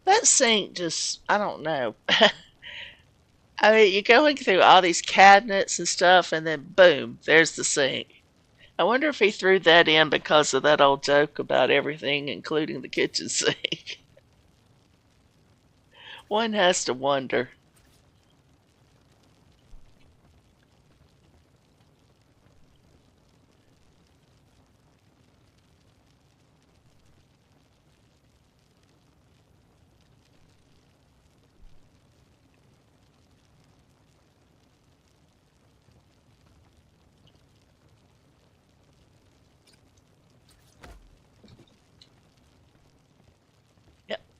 That sink just, I don't know. I mean, you're going through all these cabinets and stuff, and then boom, there's the sink. I wonder if he threw that in because of that old joke about everything, including the kitchen sink. One has to wonder.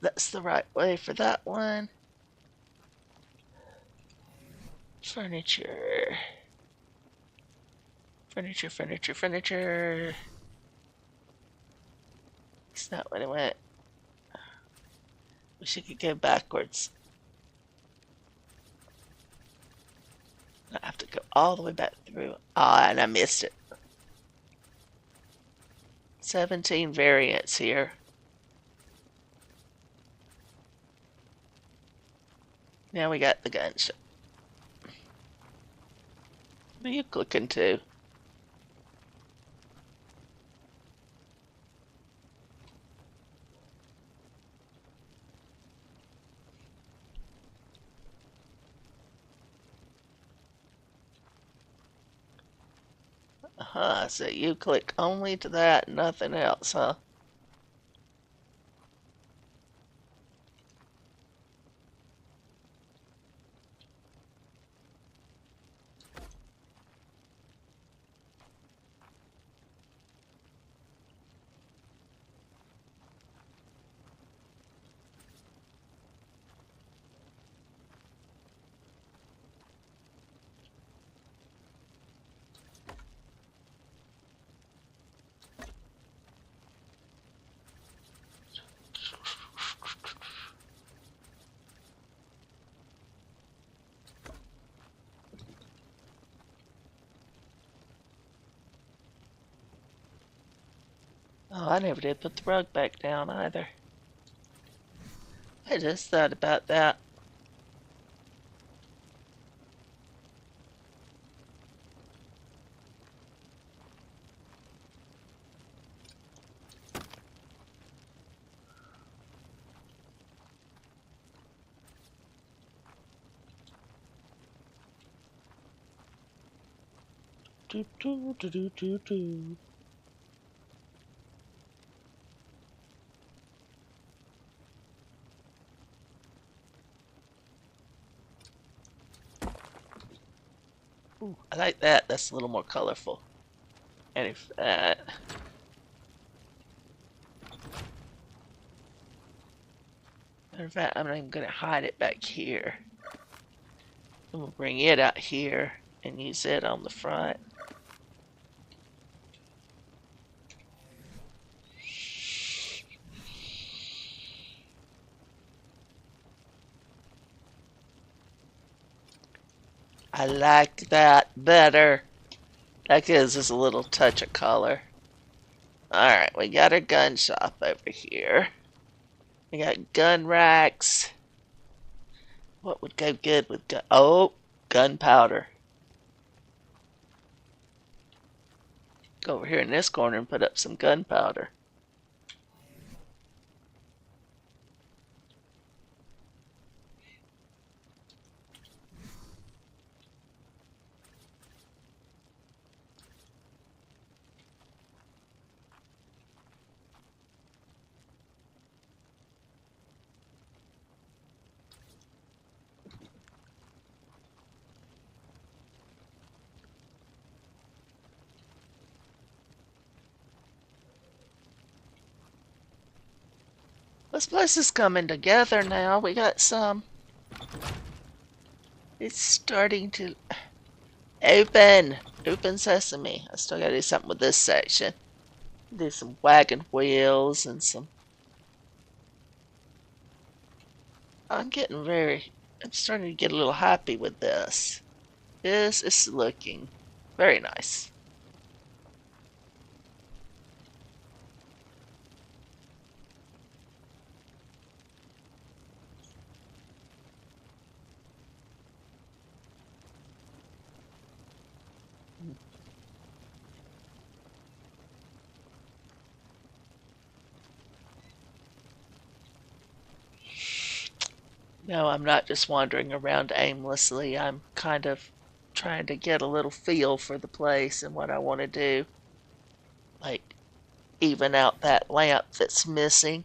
that's the right way for that one. Furniture. Furniture, furniture, furniture. It's not what it went. Wish I could go backwards. I have to go all the way back through. Ah, and I missed it. 17 variants here. Now we got the gun shop. What are you clicking to? So you click only to that, nothing else, huh? Oh, I never did put the rug back down either. I just thought about that. Do, do, do, do, do, do. Ooh, I like that. That's a little more colorful. And if matter of fact, I'm not even going to hide it back here. I'm going to bring it out here and use it on the front. I like that better. That gives us a little touch of color. Alright, we got our gun shop over here. We got gun racks. What would go good with gun? Oh, gunpowder. Go over here in this corner and put up some gunpowder. This place is coming together now. We got some. It's starting to open. Open sesame. I still gotta do something with this section. Do some wagon wheels and some. I'm starting to get a little happy with this. This is looking very nice. No, I'm not just wandering around aimlessly. I'm kind of trying to get a little feel for the place and what I want to do. Like, even out that lamp that's missing.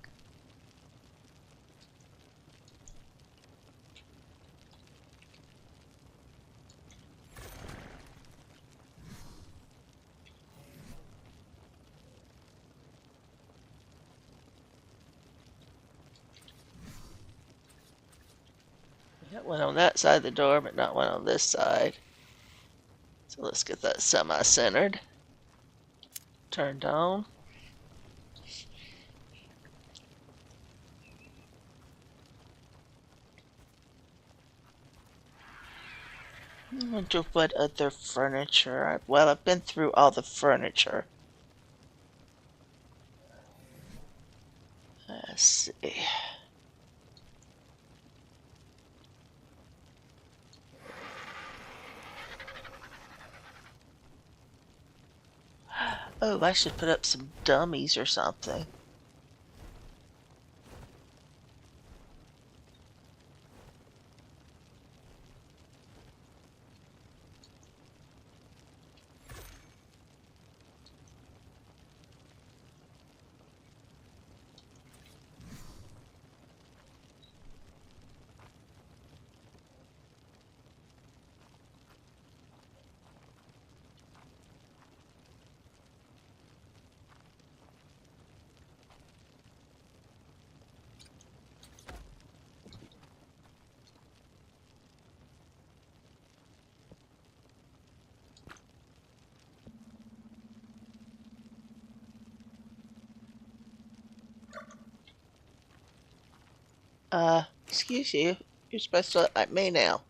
Got one on that side of the door, but not one on this side. So let's get that semi-centered. Turned on. I wonder what other furniture. Well, I've been through all the furniture. Let's see. Oh, I should put up some dummies or something. Excuse you. You're supposed to look like me now.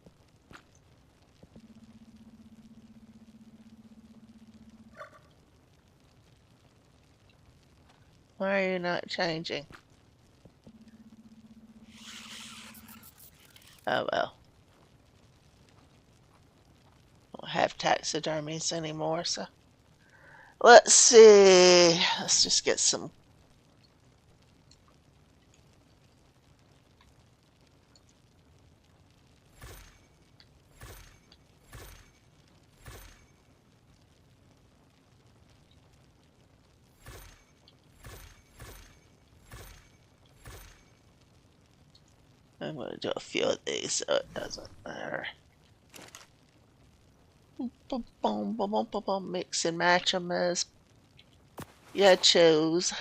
Why are you not changing? Oh well. I don't have taxidermies anymore, so. Let's see. Let's just get some. I'm going to do a few of these so it doesn't matter. Boom, boom, boom, boom, boom, boom. Mix and match them as you choose.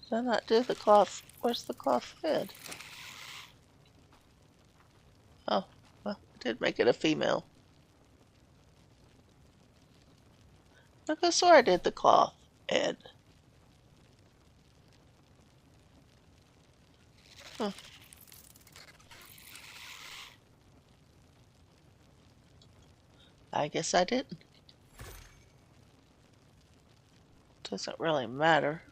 Did I not do the cloth? Where's the cloth lid? Oh, well, I did make it a female. I could have swore I did the cloth head. Huh. I guess I didn't. Doesn't really matter.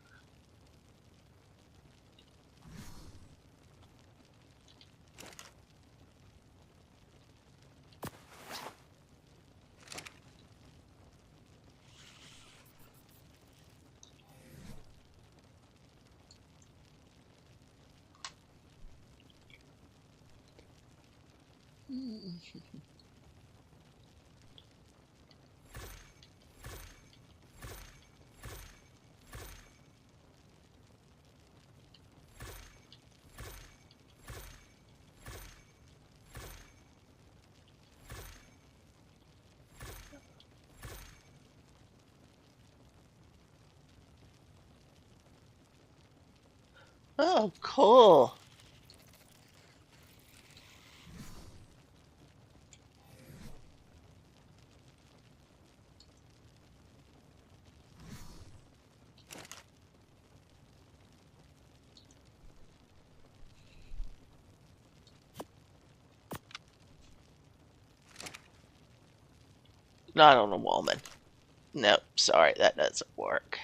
Oh, cool. Not on a woman. Nope, sorry, that doesn't work.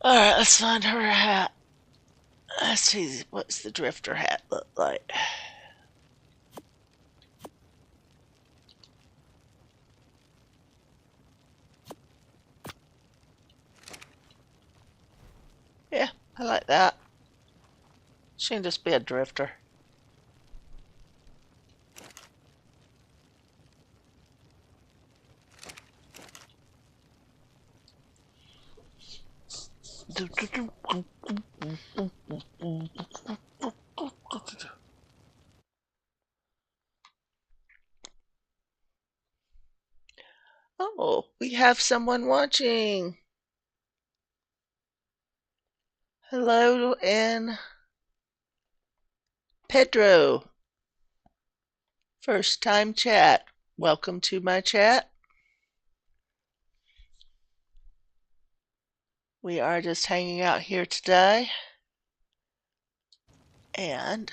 Alright, let's find her a hat. Let's see, what's the drifter hat look like? Yeah, I like that. She can just be a drifter. We have someone watching. Hello, and Pedro. First time chat. Welcome to my chat. We are just hanging out here today and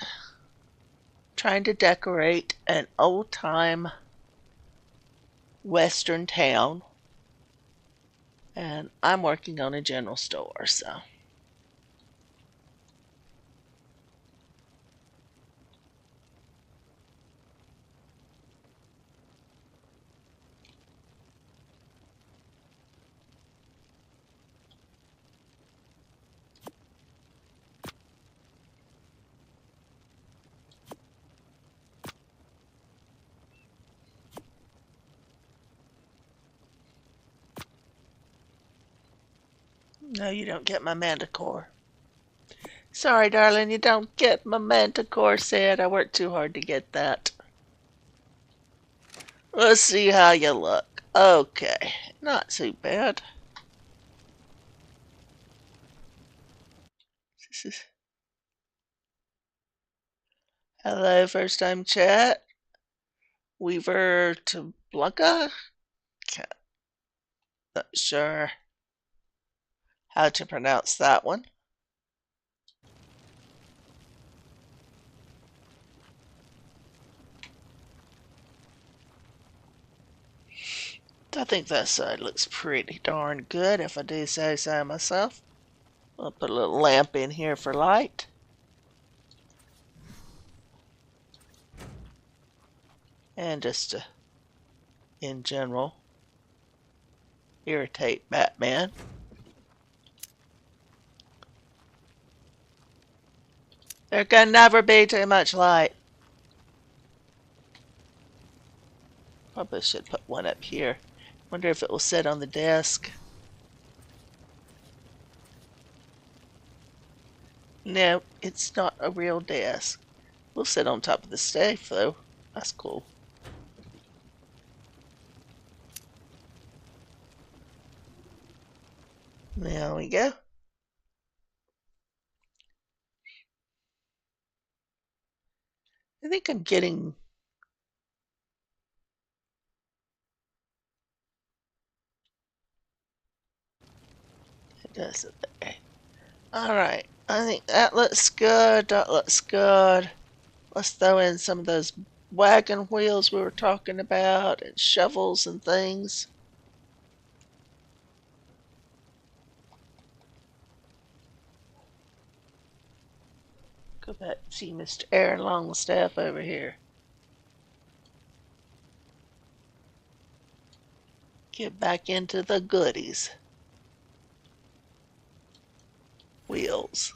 trying to decorate an old time western town. And I'm working on a general store, so. No, you don't get my manticore. Sorry, darling, you don't get my manticore set. I worked too hard to get that. Let's see how you look. Okay, not too bad. This is hello, first time chat. Weaver to Blanca. Not sure how to pronounce that one. I think that side looks pretty darn good, if I do say so myself. I'll put a little lamp in here for light. And just to, in general, irritate Batman. There can never be too much light. Probably should put one up here. Wonder if it will sit on the desk. No, it's not a real desk. We'll sit on top of the safe, though. That's cool. There we go. I think I'm getting... It doesn't. Alright, I think that looks good. That looks good. Let's throw in some of those wagon wheels we were talking about and shovels and things. Go back and see Mr. Aaron Longstaff over here. Get back into the goodies. Wheels.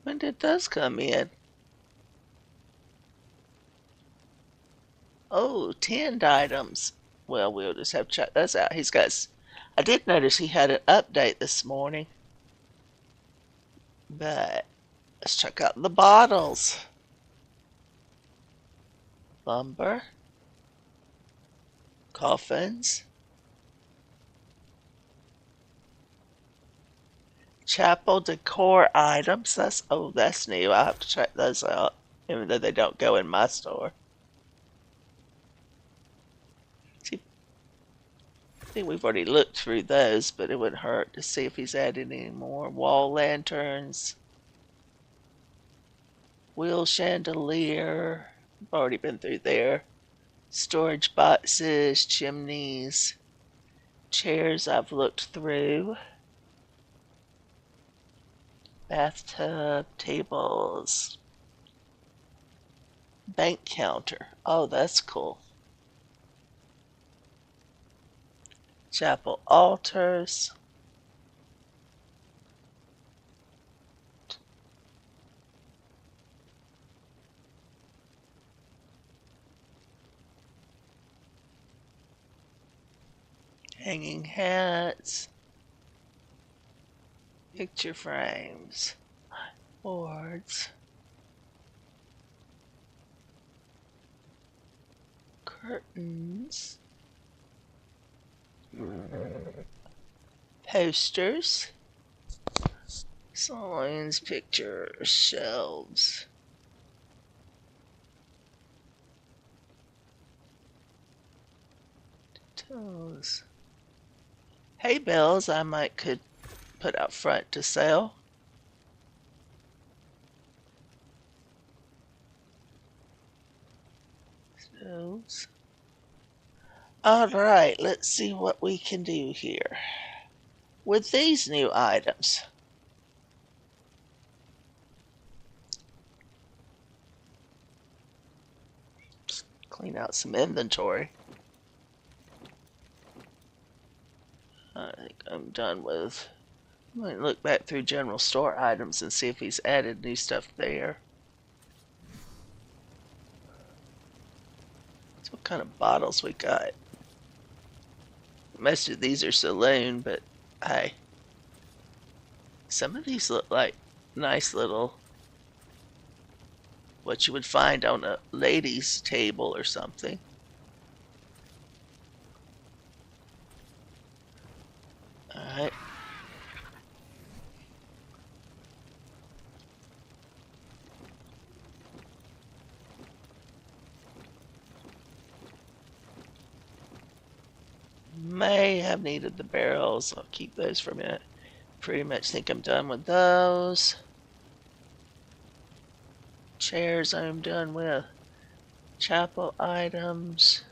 When did those come in? Oh, tinned items. Well, we'll just have to check those out. He's got... I did notice he had an update this morning. But let's check out the bottles. Lumber. Coffins. Chapel decor items. That's new. I'll have to check those out, even though they don't go in my store. See, I think we've already looked through those, but it wouldn't hurt to see if he's added any more. Wall lanterns. Wheel chandelier. I've already been through there. Storage boxes, chimneys, chairs I've looked through. Bathtub, tables. Bank counter. Oh, that's cool. Chapel altars. Hanging hats. Picture frames. Boards. Curtains. Posters. Signs, pictures, shelves. Toes. Hay bales I might could put out front to sell. Stoves. Alright, let's see what we can do here with these new items. Clean out some inventory. I think I'm done with. I might look back through general store items and see if he's added new stuff there. So what kind of bottles we got? Most of these are saloon, but hey, some of these look like nice little what you would find on a lady's table or something. Alright. May have needed the barrels. I'll keep those for a minute. Pretty much think I'm done with those. Chairs I'm done with. Chapel items.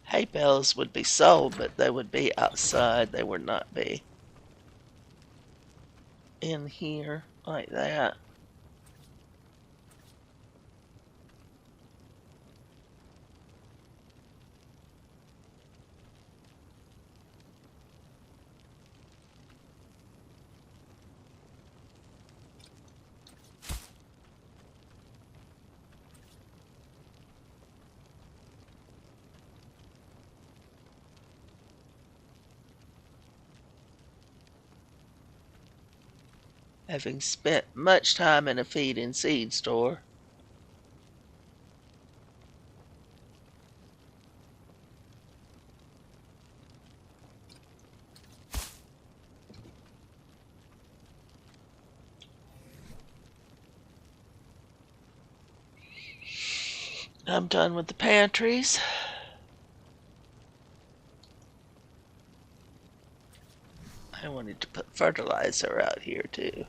Hay bales would be sold, but they would be outside. They would not be in here like that. Having spent much time in a feed and seed store. I'm done with the pantries. I wanted to put fertilizer out here too.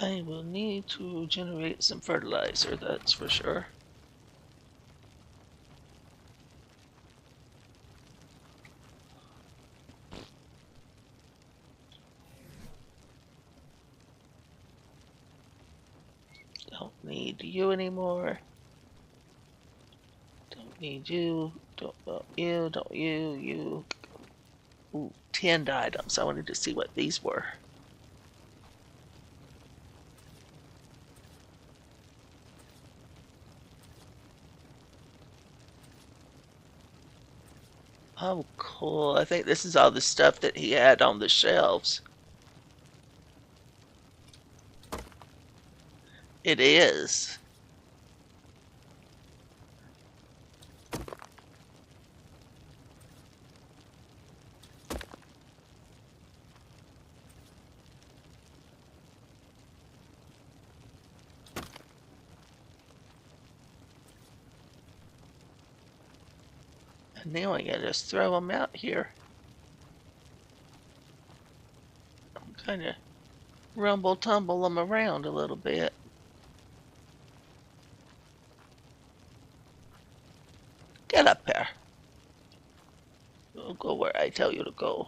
I will need to generate some fertilizer, that's for sure. Don't need you anymore. Don't need you. Don't want you. Don't you. You. Ooh, tinned items. I wanted to see what these were. Oh, cool. I think this is all the stuff that he had on the shelves. It is. And now I gotta just throw them out here. I'm kind of rumble tumble them around a little bit. I tell you to go.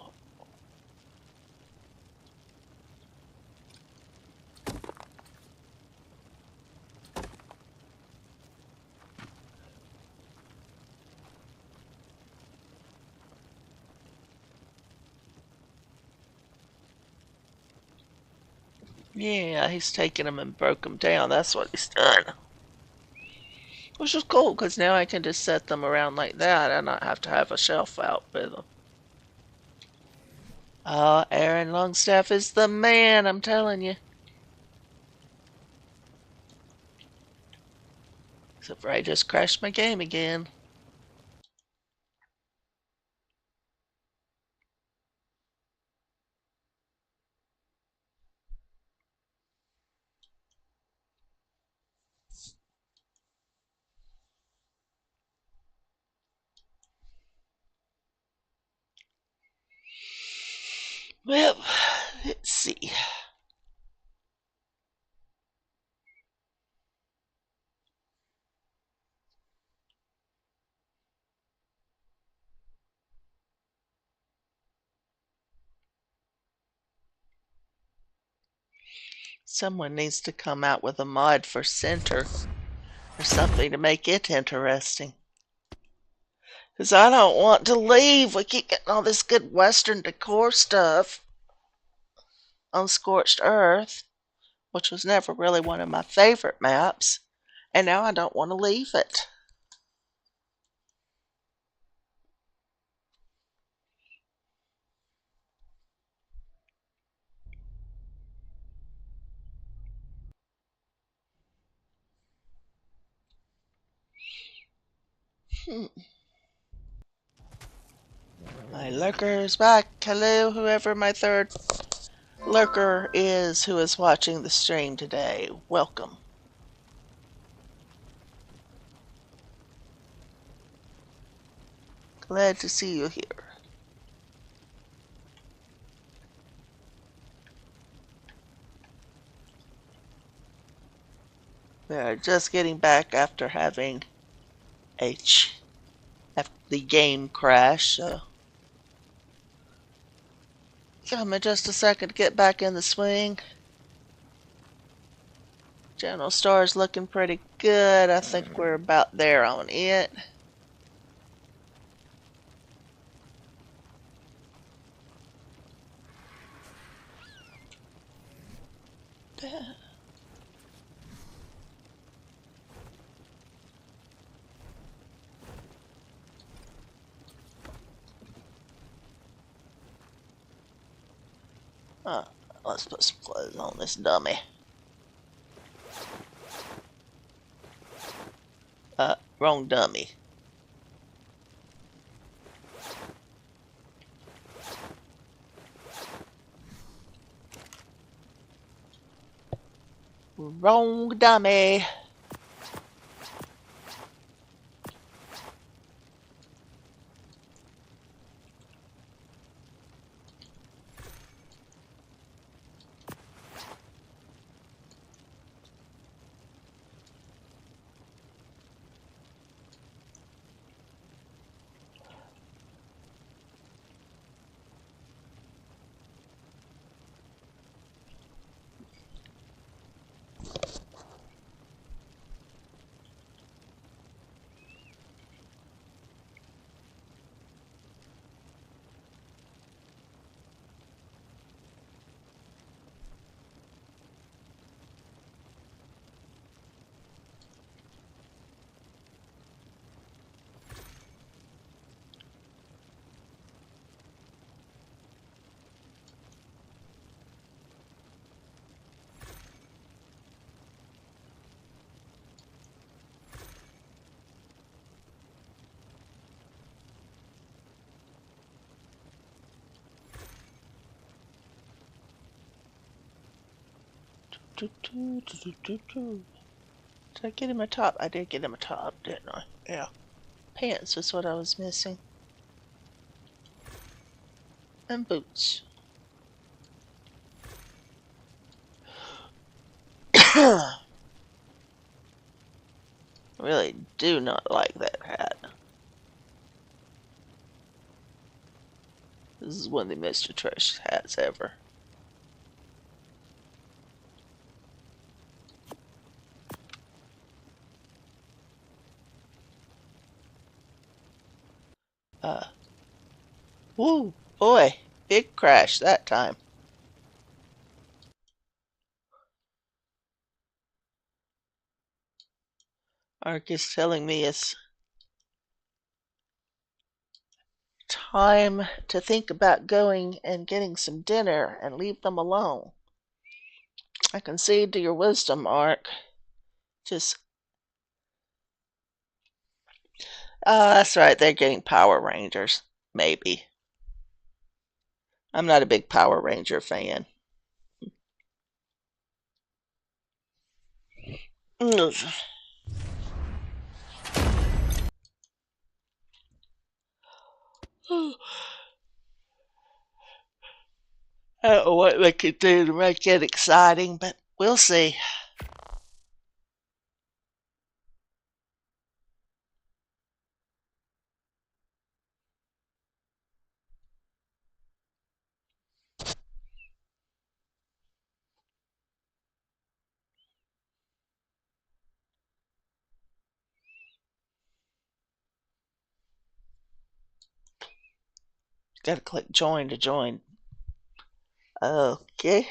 Yeah, he's taken them and broke them down. That's what he's done. Which is cool, because now I can just set them around like that and not have to have a shelf out with them. Oh, Aaron Longstaff is the man, I'm telling you. Except for I just crashed my game again. Well, let's see. Someone needs to come out with a mod for center or something to make it interesting. Because I don't want to leave. We keep getting all this good Western decor stuff on Scorched Earth, which was never really one of my favorite maps. And now I don't want to leave it. My lurker's back. Hello, whoever my third lurker is who is watching the stream today. Welcome. Glad to see you here. We are just getting back after having after the game crash. Give me just a second to get back in the swing. General Store is looking pretty good. I think we're about there on it. Let's put some clothes on this dummy. Wrong dummy. Wrong dummy. Did I get him a top? I did get him a top, didn't I? Yeah. Pants was what I was missing. And boots. Really do not like that hat. This is one of the most atrocious hats ever. Woo, boy, big crash that time. Ark is telling me it's time to think about going and getting some dinner and leave them alone. I concede to your wisdom, Ark. Just, that's right, they're getting Power Rangers. Maybe. I'm not a big Power Ranger fan. I don't know what they could do to make it exciting, but we'll see. Gotta click join to join. Okay,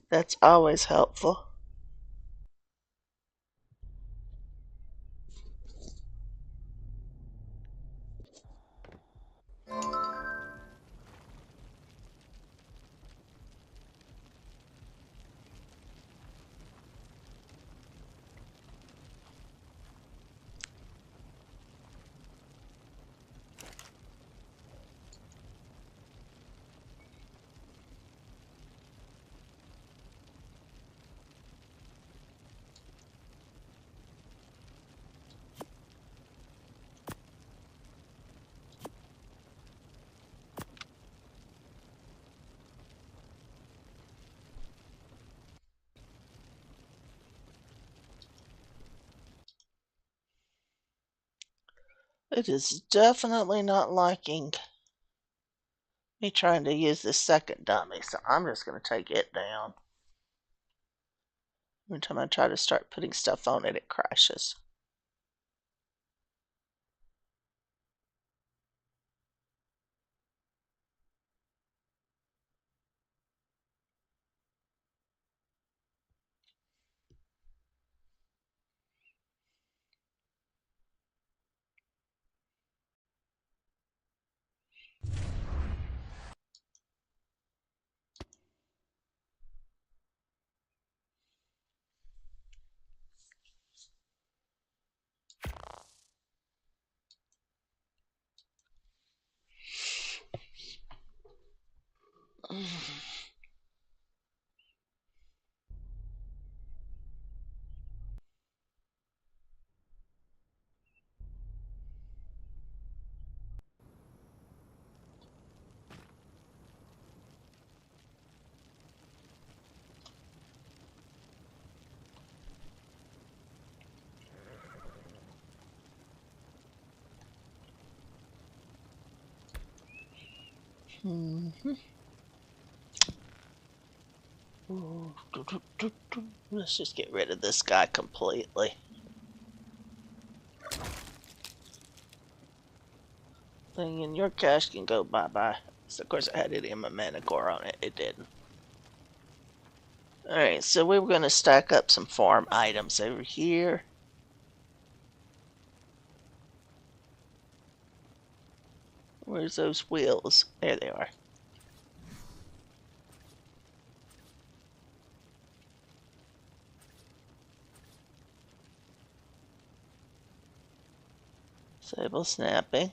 that's always helpful. It is definitely not liking me trying to use this second dummy, so I'm just going to take it down. Every time I try to start putting stuff on it, it crashes. Mm-hmm. Let's just get rid of this guy completely. Thing in your cache can go bye-bye. So of course I had it in my mana core on it. It didn't. Alright, so we were going to stack up some farm items over here. Where's those wheels? There they are. Disable snapping.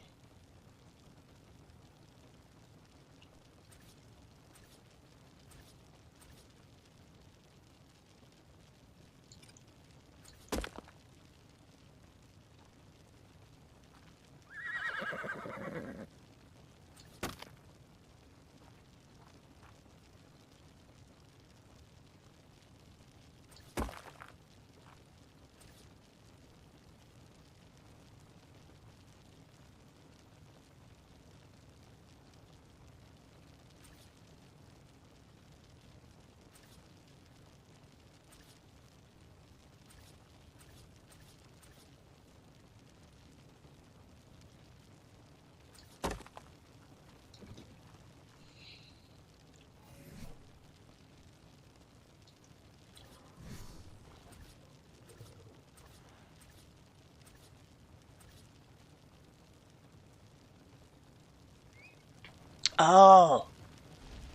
Oh,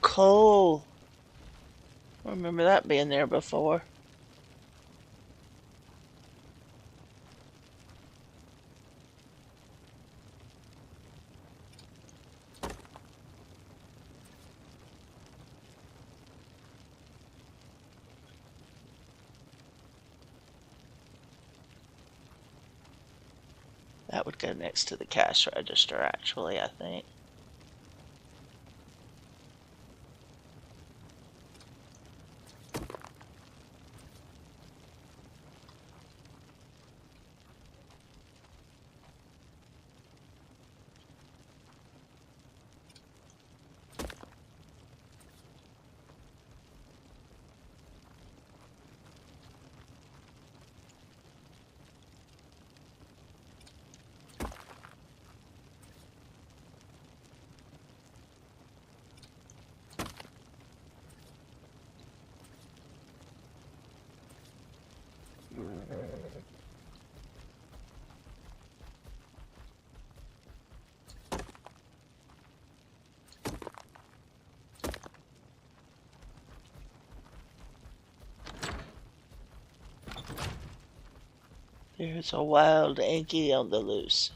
coal. I remember that being there before. That would go next to the cash register, actually, I think. There's a wild Yankee on the loose.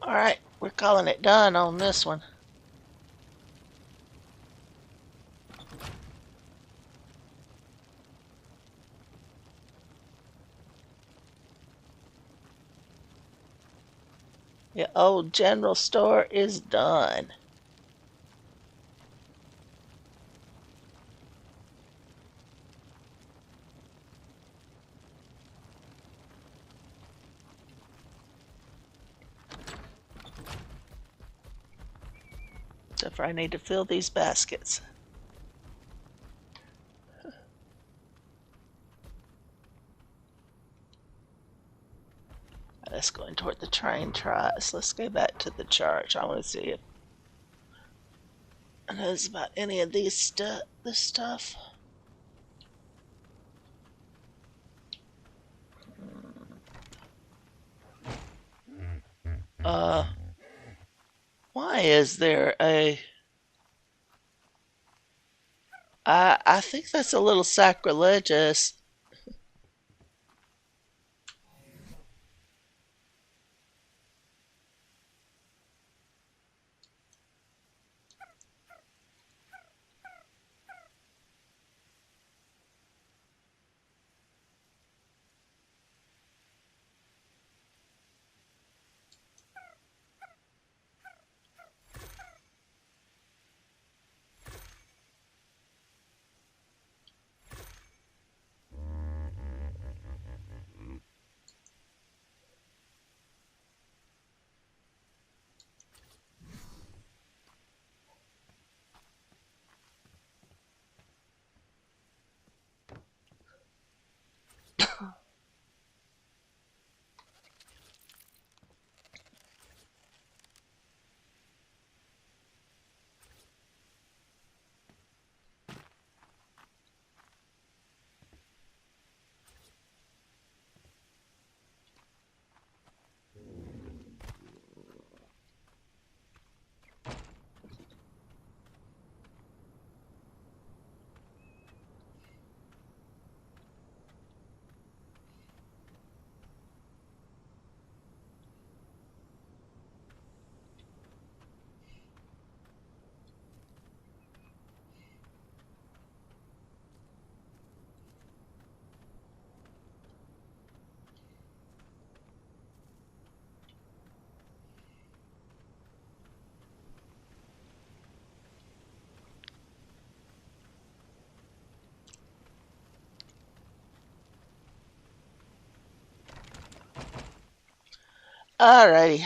Alright, we're calling it done on this one. Your old general store is done. Except for I need to fill these baskets. That's going toward the train tracks. Let's go back to the church. I want to see if it knows about any of this stuff. Uh, why is there a... I think that's a little sacrilegious. Alrighty.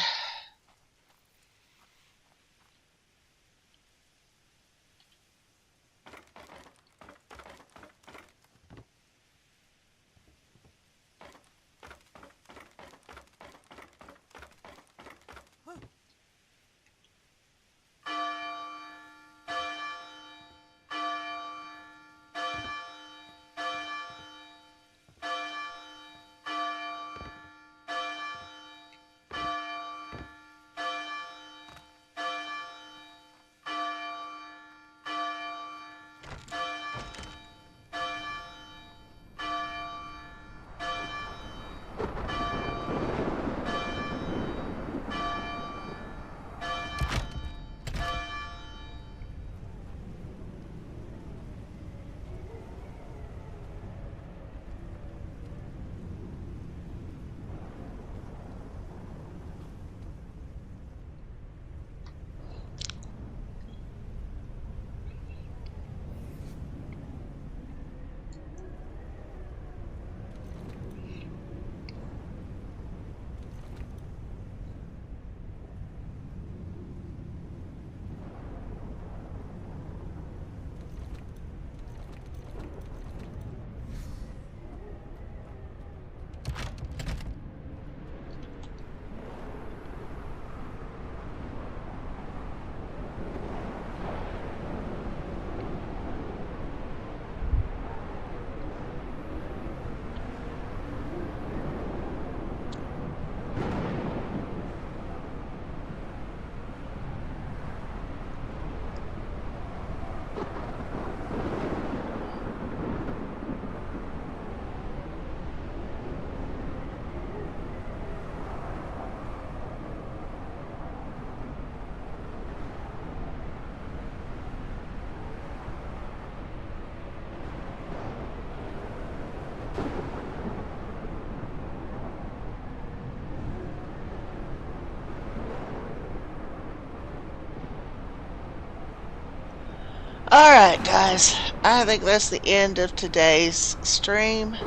Alright, guys. I think that's the end of today's stream.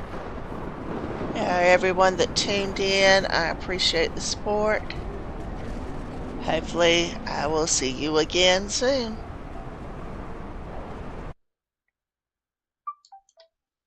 Everyone that tuned in, I appreciate the support. Hopefully, I will see you again soon.